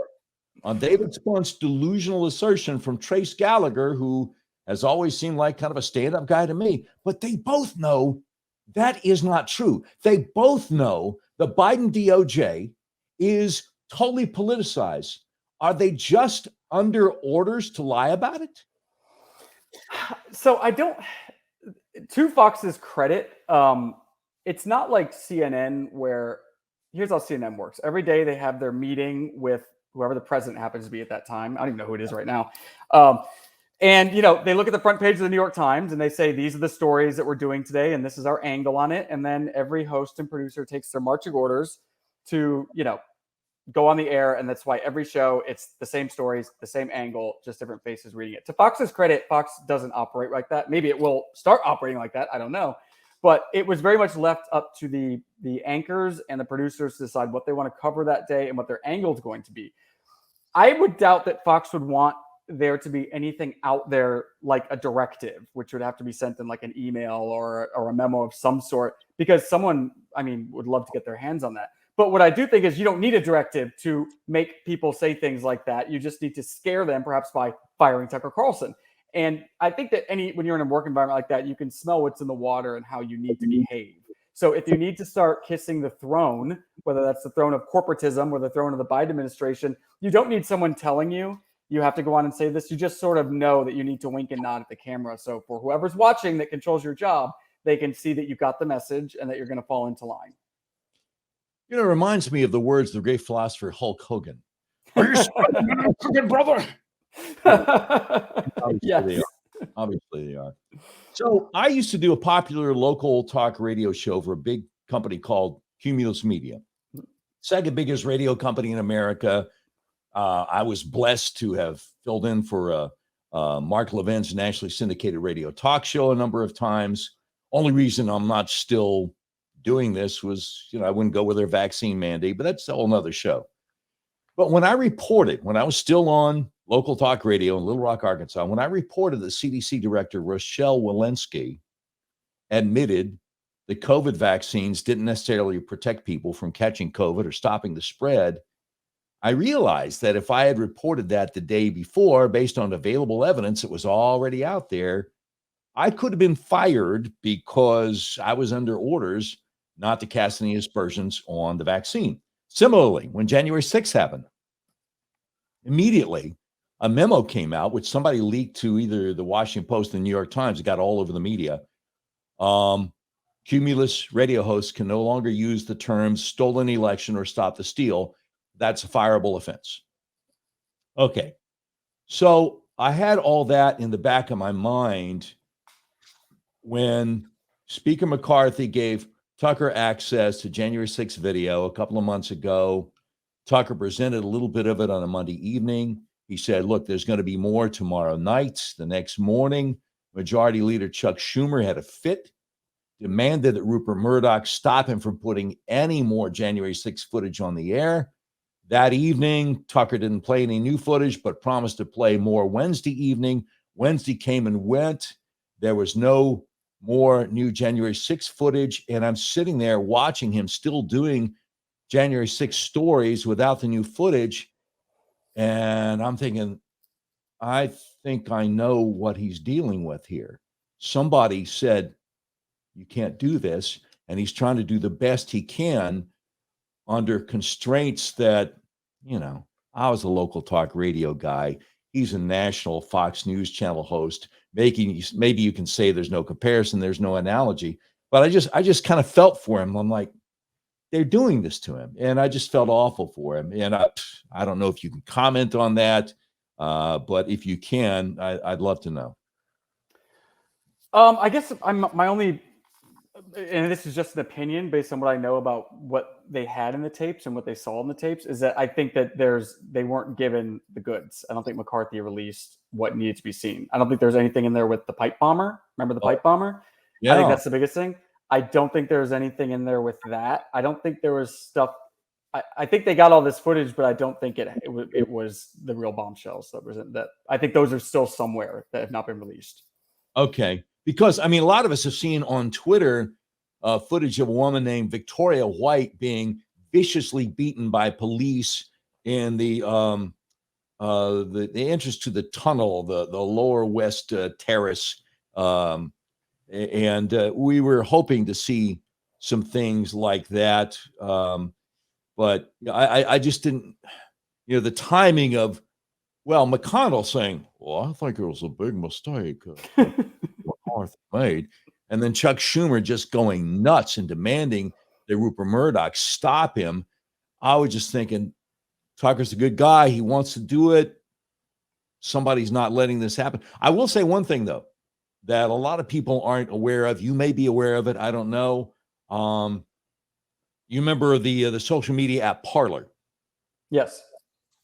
on David Spunt's delusional assertion from Trace Gallagher, who has always seemed like kind of a stand-up guy to me. But they both know that is not true. They both know the Biden DOJ is totally politicized. Are they just under orders to lie about it? So to Fox's credit, it's not like CNN, where here's how CNN works. Every day they have their meeting with whoever the president happens to be at that time. I don't even know who it is right now. And, they look at the front page of the New York Times and they say, these are the stories that we're doing today, and this is our angle on it. And then every host and producer takes their marching orders to, go on the air. And that's why every show, it's the same stories, the same angle, just different faces reading it. To Fox's credit, Fox doesn't operate like that. Maybe it will start operating like that. I don't know. But it was very much left up to the anchors and the producers to decide what they want to cover that day and what their angle is going to be. I would doubt that Fox would want there to be anything out there like a directive, which would have to be sent in an email or a memo of some sort, because someone, would love to get their hands on that. But what I do think is you don't need a directive to make people say things like that. You just need to scare them, perhaps by firing Tucker Carlson. And I think that when you're in a work environment like that, you can smell what's in the water and how you need to behave. So if you need to start kissing the throne, whether that's the throne of corporatism or the throne of the Biden administration, you don't need someone telling you have to go on and say this. You just sort of know that you need to wink and nod at the camera. So for whoever's watching that controls your job, they can see that you got the message and that you're going to fall into line. It reminds me of the words of the great philosopher Hulk Hogan. Are you spreading, brother? Yes. Obviously they are. So I used to do a popular local talk radio show for a big company called Cumulus Media, second biggest radio company in America. I was blessed to have filled in for Mark Levin's nationally syndicated radio talk show a number of times. Only reason I'm not still doing this was, I wouldn't go with their vaccine mandate, but that's a whole nother show. But when I was still on local talk radio in Little Rock, Arkansas, when I reported that CDC Director Rochelle Walensky admitted that COVID vaccines didn't necessarily protect people from catching COVID or stopping the spread, I realized that if I had reported that the day before, based on available evidence that was already out there, I could have been fired because I was under orders not to cast any aspersions on the vaccine. Similarly, when January 6th happened, immediately a memo came out, which somebody leaked to either the Washington Post and the New York Times. It got all over the media. Cumulus radio hosts can no longer use the terms stolen election or stop the steal. That's a fireable offense. Okay. So I had all that in the back of my mind when Speaker McCarthy gave Tucker access to January 6th video a couple of months ago. Tucker presented a little bit of it on a Monday evening. He said, look, there's going to be more tomorrow night. The next morning, Majority Leader Chuck Schumer had a fit, demanded that Rupert Murdoch stop him from putting any more January 6th footage on the air. That evening, Tucker didn't play any new footage, but promised to play more Wednesday evening. Wednesday came and went. There was no more new January 6th footage. And I'm sitting there watching him still doing January 6th stories without the new footage. And I'm thinking, I think I know what he's dealing with here. Somebody said, you can't do this. And he's trying to do the best he can under constraints that, I was a local talk radio guy. He's a national Fox News Channel host. Maybe you can say there's no comparison, there's no analogy, but I just kind of felt for him. I'm like, they're doing this to him, and I just felt awful for him. And I don't know if you can comment on that, but if you can, I'd love to know. I guess my only, and this is just an opinion based on what I know about what they had in the tapes and what they saw in the tapes, is that I think that they weren't given the goods. I don't think McCarthy released what needed to be seen. I don't think there's anything in there with the pipe bomber. Remember the pipe bomber? Yeah. I think that's the biggest thing. I don't think there's anything in there with that. I don't think there was stuff. I think they got all this footage, but I don't think it was the real bombshells that I think those are still somewhere that have not been released. Okay. Because, a lot of us have seen on Twitter footage of a woman named Victoria White being viciously beaten by police in the entrance to the tunnel, the Lower West Terrace. And we were hoping to see some things like that. But I just didn't, the timing of, McConnell saying, well, I think it was a big mistake. Made, and then Chuck Schumer just going nuts and demanding that Rupert Murdoch stop him. I was just thinking, Tucker's a good guy. He wants to do it. Somebody's not letting this happen. I will say one thing, though, that a lot of people aren't aware of. You may be aware of it. I don't know. You remember the social media app Parler? Yes.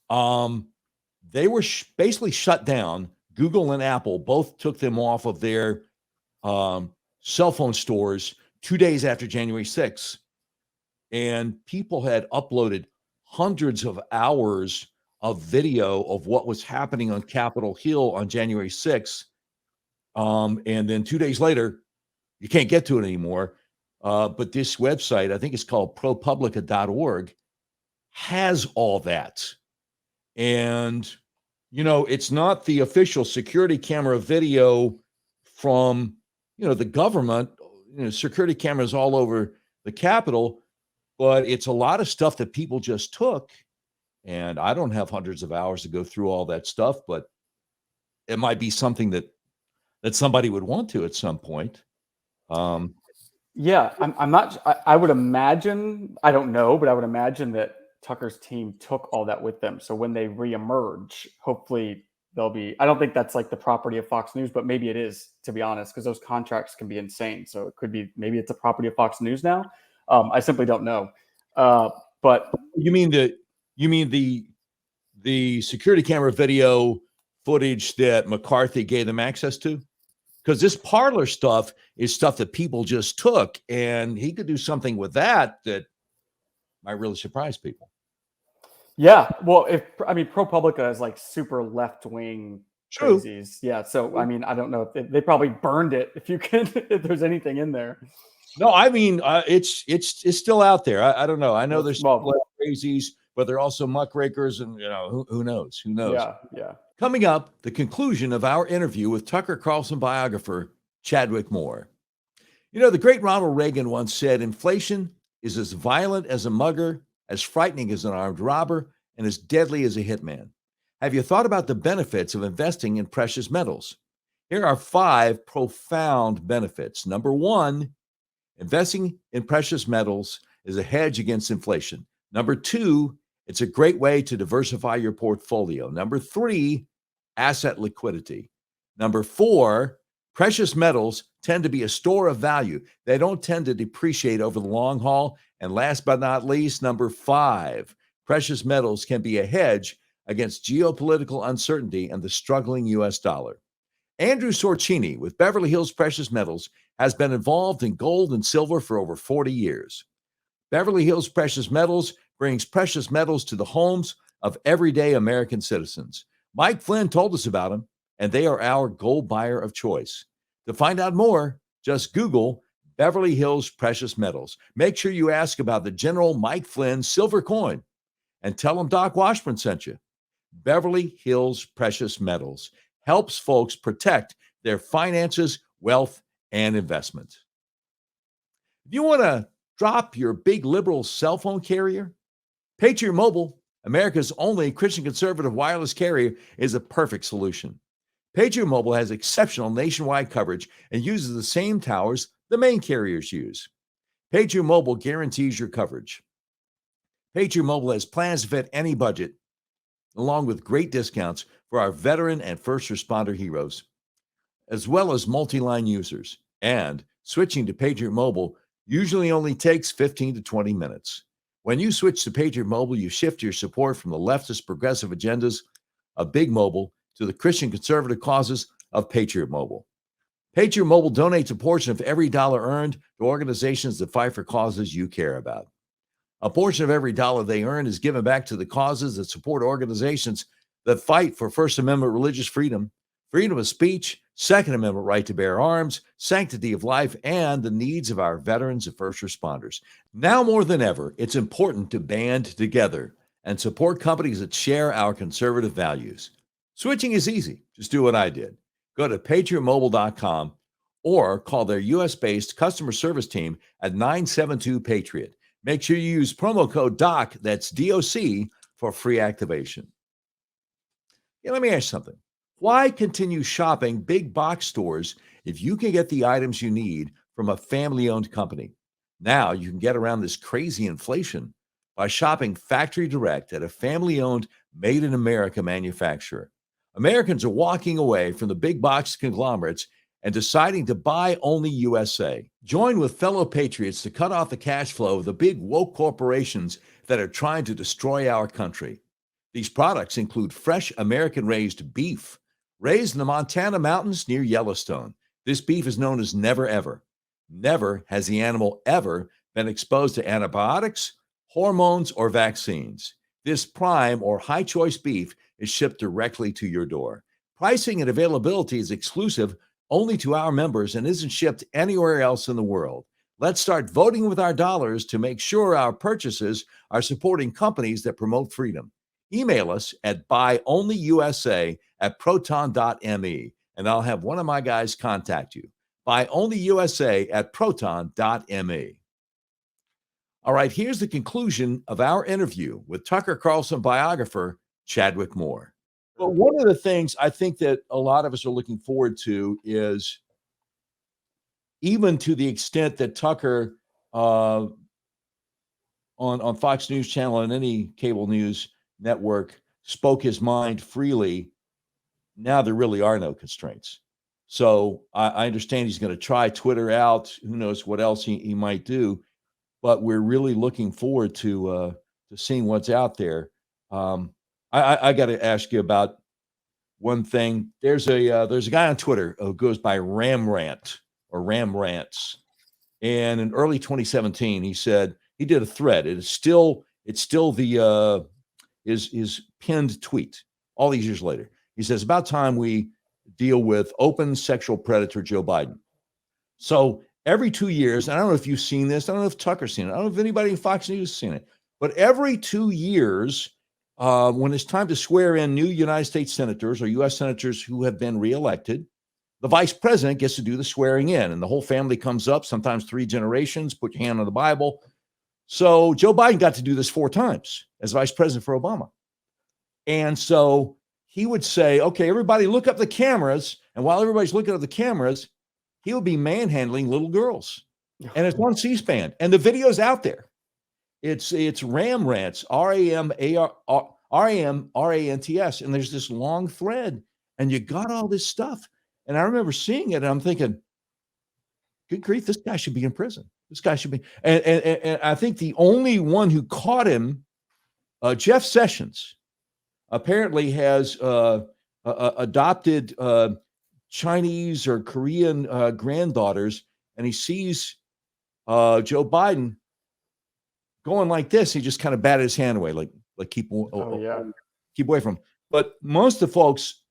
They were basically shut down. Google and Apple both took them off of their cell phone stores 2 days after January 6th. And people had uploaded hundreds of hours of video of what was happening on Capitol Hill on January 6th. And then 2 days later, you can't get to it anymore. But this website, I think it's called ProPublica.org, has all that. And, it's not the official security camera video from, the government, security cameras all over the Capitol, but it's a lot of stuff that people just took. And I don't have hundreds of hours to go through all that stuff, but it might be something that somebody would want to at some point. Yeah, I'm not, I would imagine, I don't know, but I would imagine that Tucker's team took all that with them. So when they reemerge, hopefully they'll be, I don't think that's like the property of Fox News, but maybe it is, to be honest, because those contracts can be insane. So it could be, maybe it's a property of Fox News now. I simply don't know. But you mean the security camera video footage that McCarthy gave them access to? Because this Parler stuff is stuff that people just took, and he could do something with that might really surprise people. Yeah, well, ProPublica is like super left-wing crazies. Yeah, so I don't know if they probably burned it. If there's anything in there. No, it's still out there. I don't know. I know there's crazies, but they're also muckrakers, and who knows? Who knows? Yeah. Coming up, the conclusion of our interview with Tucker Carlson biographer Chadwick Moore. The great Ronald Reagan once said, inflation is as violent as a mugger, as frightening as an armed robber, and as deadly as a hitman. Have you thought about the benefits of investing in precious metals? Here are 5 profound benefits. Number 1, investing in precious metals is a hedge against inflation. Number 2, it's a great way to diversify your portfolio. Number 3, asset liquidity. Number 4, precious metals tend to be a store of value. They don't tend to depreciate over the long haul. And last but not least, number 5, precious metals can be a hedge against geopolitical uncertainty and the struggling U.S. dollar. Andrew Sorcini with Beverly Hills Precious Metals has been involved in gold and silver for over 40 years. Beverly Hills Precious Metals brings precious metals to the homes of everyday American citizens. Mike Flynn told us about them, and they are our gold buyer of choice. To find out more, just Google Beverly Hills Precious Metals. Make sure you ask about the General Mike Flynn silver coin and tell him Doc Washburn sent you. Beverly Hills Precious Metals helps folks protect their finances, wealth, and investments. If you want to drop your big liberal cell phone carrier, Patriot Mobile, America's only Christian conservative wireless carrier, is a perfect solution. Patriot Mobile has exceptional nationwide coverage and uses the same towers the main carriers use. Patriot Mobile guarantees your coverage. Patriot Mobile has plans to fit any budget, along with great discounts for our veteran and first responder heroes, as well as multi-line users. And switching to Patriot Mobile usually only takes 15 to 20 minutes. When you switch to Patriot Mobile, you shift your support from the leftist progressive agendas of Big Mobile to the Christian conservative causes of Patriot Mobile. Patriot Mobile donates a portion of every dollar earned to organizations that fight for causes you care about. A portion of every dollar they earn is given back to the causes that support organizations that fight for First Amendment religious freedom, freedom of speech, Second Amendment right to bear arms, sanctity of life, and the needs of our veterans and first responders. Now more than ever, it's important to band together and support companies that share our conservative values. Switching is easy. Just do what I did. Go to patriotmobile.com or call their U.S.-based customer service team at 972-PATRIOT. Make sure you use promo code DOC, that's DOC, for free activation. Yeah, let me ask you something. Why continue shopping big box stores if you can get the items you need from a family-owned company? Now you can get around this crazy inflation by shopping factory direct at a family-owned, made-in-America manufacturer. Americans are walking away from the big box conglomerates and deciding to buy only USA. Join with fellow patriots to cut off the cash flow of the big woke corporations that are trying to destroy our country. These products include fresh American-raised beef, raised in the Montana mountains near Yellowstone. This beef is known as Never Ever. Never has the animal ever been exposed to antibiotics, hormones, or vaccines. This prime or high-choice beef is shipped directly to your door. Pricing and availability is exclusive only to our members and isn't shipped anywhere else in the world. Let's start voting with our dollars to make sure our purchases are supporting companies that promote freedom. Email us at buyonlyusa@proton.me, and I'll have one of my guys contact you. Buyonlyusa@proton.me. All right, here's the conclusion of our interview with Tucker Carlson biographer Chadwick Moore. But one of the things I think that a lot of us are looking forward to is, even to the extent that Tucker on Fox News Channel and any cable news network spoke his mind freely, now there really are no constraints. So I understand he's going to try Twitter out. Who knows what else he might do, but we're really looking forward to seeing what's out there. I got to ask you about one thing. There's a guy on Twitter who goes by Ram Rants, and in early 2017, he said he did a thread. It's still the his pinned tweet all these years later. He says, about time we deal with open sexual predator Joe Biden. So every 2 years, and I don't know if you've seen this, I don't know if Tucker's seen it, I don't know if anybody in Fox News has seen it, but every 2 years, when it's time to swear in new United States senators or U.S. senators who have been reelected, the vice president gets to do the swearing in, and the whole family comes up, sometimes 3 generations, put your hand on the Bible. So Joe Biden got to do this 4 times as vice president for Obama. And so he would say, okay, everybody look up the cameras. And while everybody's looking at the cameras, he would be manhandling little girls. And it's on C-SPAN. And the video's out there. It's Ram Rants, RAMRANTS. And there's this long thread. And you got all this stuff. And I remember seeing it, and I'm thinking, good grief, this guy should be in prison. This guy should be. And I think the only one who caught him Jeff Sessions apparently has adopted Chinese or Korean granddaughters, and he sees Joe Biden going like this. He just kind of batted his hand away, like keep away from him. But most of the folks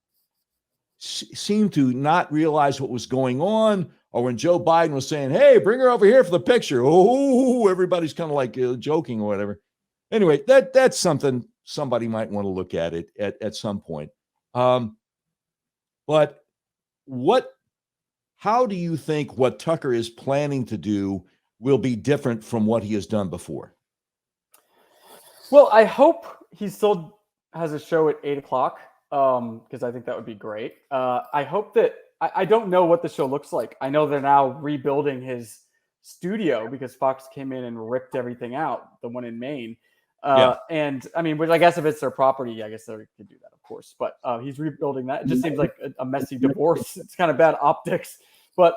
seem to not realize what was going on, or when Joe Biden was saying, "Hey, bring her over here for the picture," oh, everybody's kind of like joking or whatever. Anyway, that's something somebody might want to look at it at some point. But how do you think what Tucker is planning to do will be different from what he has done before? Well, I hope he still has a show at 8:00 because I think that would be great. I hope that I don't know what the show looks like. I know they're now rebuilding his studio because Fox came in and ripped everything out, the one in Maine. And I mean, which I guess if it's their property, I guess they could do that, of course. But he's rebuilding that. It just seems like a messy divorce. It's kind of bad optics. But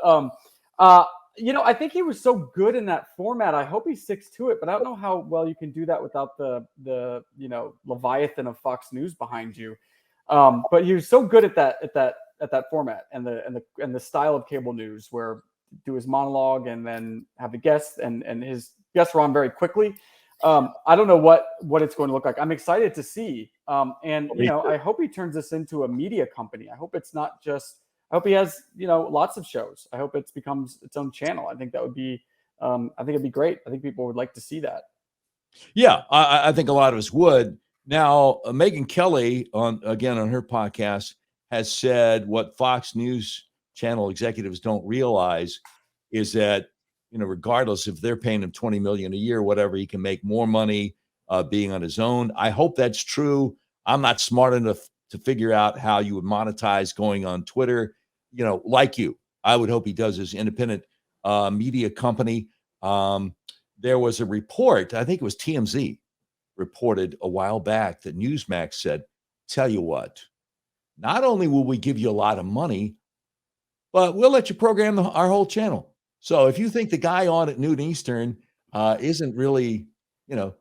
I think he was so good in that format. I hope he sticks to it. But I don't know how well you can do that without the Leviathan of Fox News behind you. But he was so good at that format and the style of cable news, where do his monologue and then have the guests, and his guests were on very quickly. I don't know what it's going to look like. I'm excited to see. I hope he turns this into a media company. I hope it's not just, I hope he has, lots of shows. I hope it becomes its own channel. I think that would be, I think it'd be great. I think people would like to see that. Yeah, I think a lot of us would. Now, Megyn Kelly on her podcast has said what Fox News channel executives don't realize is that, regardless if they're paying him $20 million a year, whatever, he can make more money being on his own. I hope that's true. I'm not smart enough to figure out how you would monetize going on Twitter. Like you, I would hope he does his independent media company. There was a report, I think it was TMZ, reported a while back that Newsmax said, tell you what, not only will we give you a lot of money, but we'll let you program our whole channel. So if you think the guy on at noon Eastern isn't really,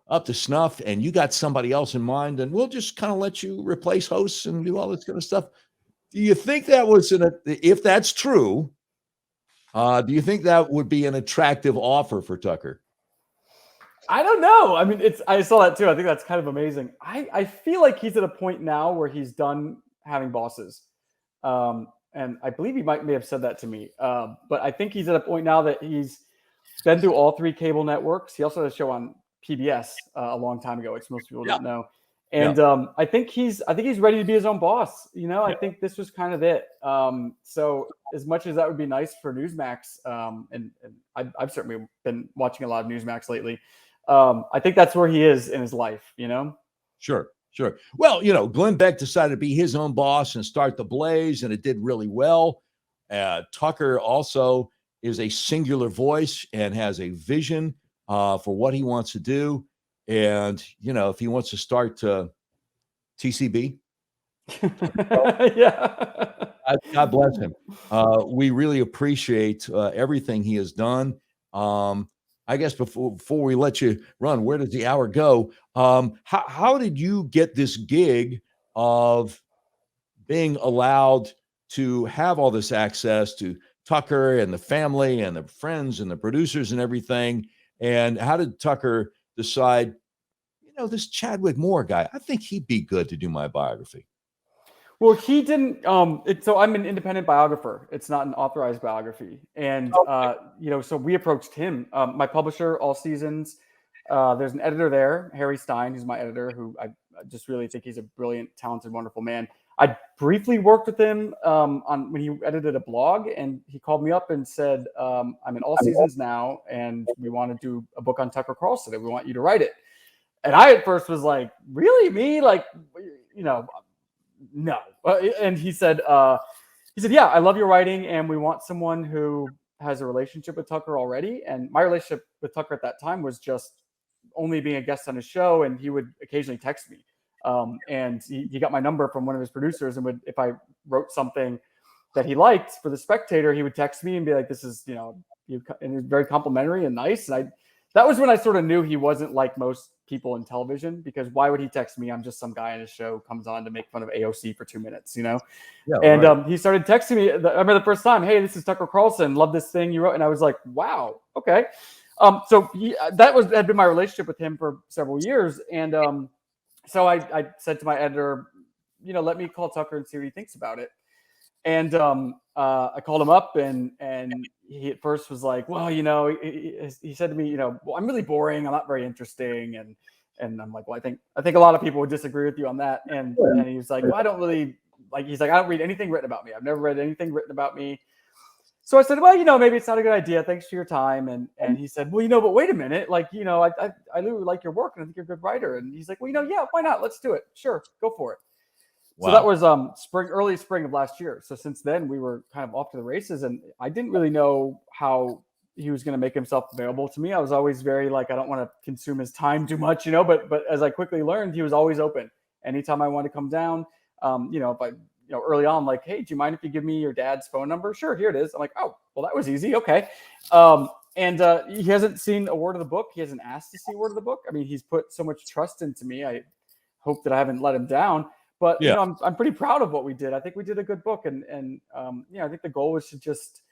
up to snuff, and you got somebody else in mind, then we'll just kind of let you replace hosts and do all this kind of stuff. Do you think that was if that's true, do you think that would be an attractive offer for Tucker? I don't know. I mean, I saw that too. I think that's kind of amazing. I feel like he's at a point now where he's done having bosses. And I believe he may have said that to me. But I think he's at a point now that he's been through all three cable networks. He also had a show on PBS a long time ago, which most people don't know. And I think he's ready to be his own boss. I think this was kind of it. So as much as that would be nice for Newsmax, and I've certainly been watching a lot of Newsmax lately. I think that's where he is in his life, Sure. Well, Glenn Beck decided to be his own boss and start the Blaze, and it did really well. Tucker also is a singular voice and has a vision for what he wants to do. And, if he wants to start TCB, God bless him. We really appreciate everything he has done. I guess before we let you run, where does the hour go? How did you get this gig of being allowed to have all this access to Tucker and the family and the friends and the producers and everything? And how did Tucker decide, this Chadwick Moore guy, I think he'd be good to do my biography? Well, he didn't. So I'm an independent biographer. It's not an authorized biography, and so we approached him. My publisher, All Seasons. There's an editor there, Harry Stein, who's my editor, who I just really think he's a brilliant, talented, wonderful man. I briefly worked with him on when he edited a blog, and he called me up and said, "I'm in All Seasons now, and we want to do a book on Tucker Carlson, and we want you to write it." And I at first was like, "Really, me? Like, no." And he said, "Yeah, I love your writing, and we want someone who has a relationship with Tucker already." And my relationship with Tucker at that time was just only being a guest on his show, and he would occasionally text me. And he got my number from one of his producers, and if I wrote something that he liked for The Spectator, he would text me and be like, "This is, and it was very complimentary and nice." And that was when I sort of knew he wasn't like most people in television, because why would he text me? I'm just some guy in a show comes on to make fun of AOC for 2 minutes, you know? Yeah, And right. he started texting me. I remember the first time, hey, this is Tucker Carlson. Love this thing you wrote. And I was like, wow, okay. So had been my relationship with him for several years. And so I said to my editor, let me call Tucker and see what he thinks about it. And I called him up, and he at first was like, well, he said to me, well, I'm really boring. I'm not very interesting. And I'm like, well, I think a lot of people would disagree with you on that. And he was like, well, I don't really he's like, I don't read anything written about me. I've never read anything written about me. So I said, well, maybe it's not a good idea. Thanks for your time. And he said, well, but wait a minute. I really like your work, and I think you're a good writer. And he's like, well, yeah, why not? Let's do it. Sure. Go for it. Wow. So that was early spring of last year. So since then we were kind of off to the races, and I didn't really know how he was going to make himself available to me. I was always very I don't want to consume his time too much, but as I quickly learned, he was always open. Anytime I wanted to come down, if I, early on, like, hey, do you mind if you give me your dad's phone number? Sure, here it is. I'm like, oh, well, that was easy. Okay. And he hasn't seen a word of the book. He hasn't asked to see a word of the book. I mean, he's put so much trust into me. I hope that I haven't let him down. But I'm pretty proud of what we did. I think we did a good book, and I think the goal was to just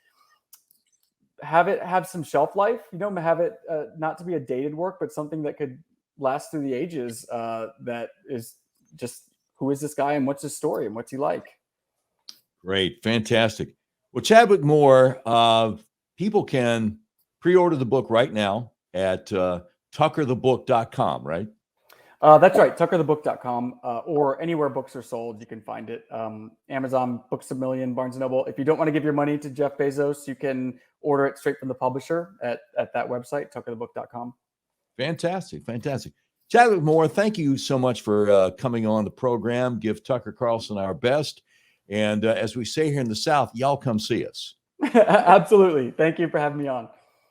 have some shelf life. Have it not to be a dated work, but something that could last through the ages. That is just, who is this guy, and what's his story, and what's he like? Great, fantastic. Well, Chadwick Moore, people can pre-order the book right now at tuckerthebook.com, right? That's right, tuckerthebook.com, or anywhere books are sold, you can find it. Amazon, Books A Million, Barnes & Noble. If you don't want to give your money to Jeff Bezos, you can order it straight from the publisher at that website, tuckerthebook.com. Fantastic. Chadwick Moore, thank you so much for coming on the program. Give Tucker Carlson our best. And as we say here in the South, y'all come see us. Absolutely. Thank you for having me on.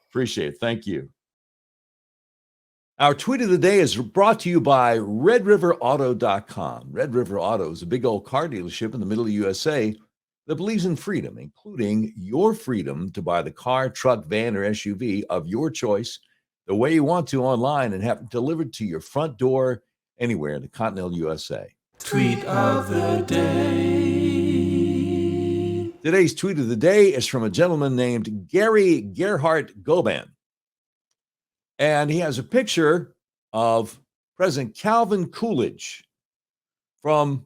Appreciate it. Thank you. Our tweet of the day is brought to you by RedRiverAuto.com. Red River Auto is a big old car dealership in the middle of the USA that believes in freedom, including your freedom to buy the car, truck, van, or SUV of your choice the way you want to online and have it delivered to your front door anywhere in the continental USA. Tweet of the day. Today's tweet of the day is from a gentleman named Gary Gerhardt Goban. And he has a picture of President Calvin Coolidge from,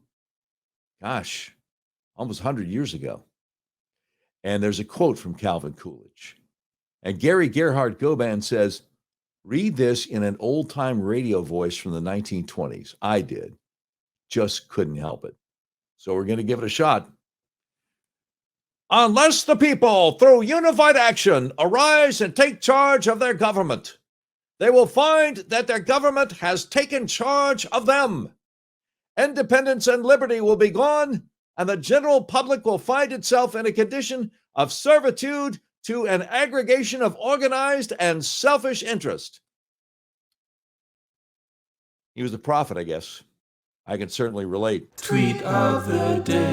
almost 100 years ago. And there's a quote from Calvin Coolidge. And Gary Gerhardt Goban says, read this in an old-time radio voice from the 1920s. I did. Just couldn't help it. So we're going to give it a shot. Unless the people, through unified action, arise and take charge of their government, they will find that their government has taken charge of them. Independence and liberty will be gone, and the general public will find itself in a condition of servitude to an aggregation of organized and selfish interest. He was a prophet, I guess. I can certainly relate. Tweet of the day.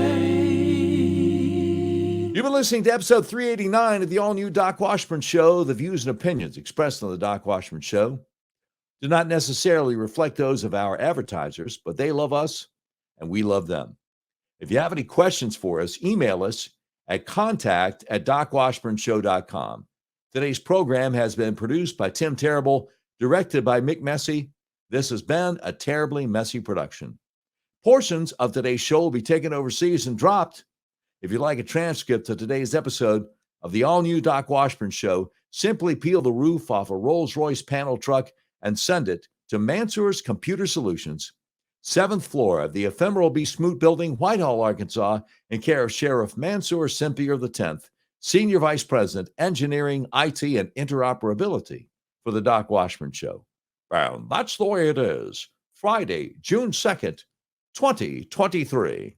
You've been listening to episode 389 of the all-new Doc Washburn Show. The views and opinions expressed on the Doc Washburn Show do not necessarily reflect those of our advertisers, but they love us and we love them. If you have any questions for us, email us at contact@docwashburnshow.com. Today's program has been produced by Tim Terrible, directed by Mick Messy. This has been a terribly messy production. Portions of today's show will be taken overseas and dropped. If you'd like a transcript of today's episode of the all-new Doc Washburn Show, simply peel the roof off a Rolls-Royce panel truck and send it to Mansour's Computer Solutions, 7th floor of the ephemeral B. Smoot Building, Whitehall, Arkansas, in care of Sheriff Mansour Sempier X, Senior Vice President, Engineering, IT, and Interoperability for the Doc Washburn Show. And that's the way it is. Friday, June 2nd, 2023.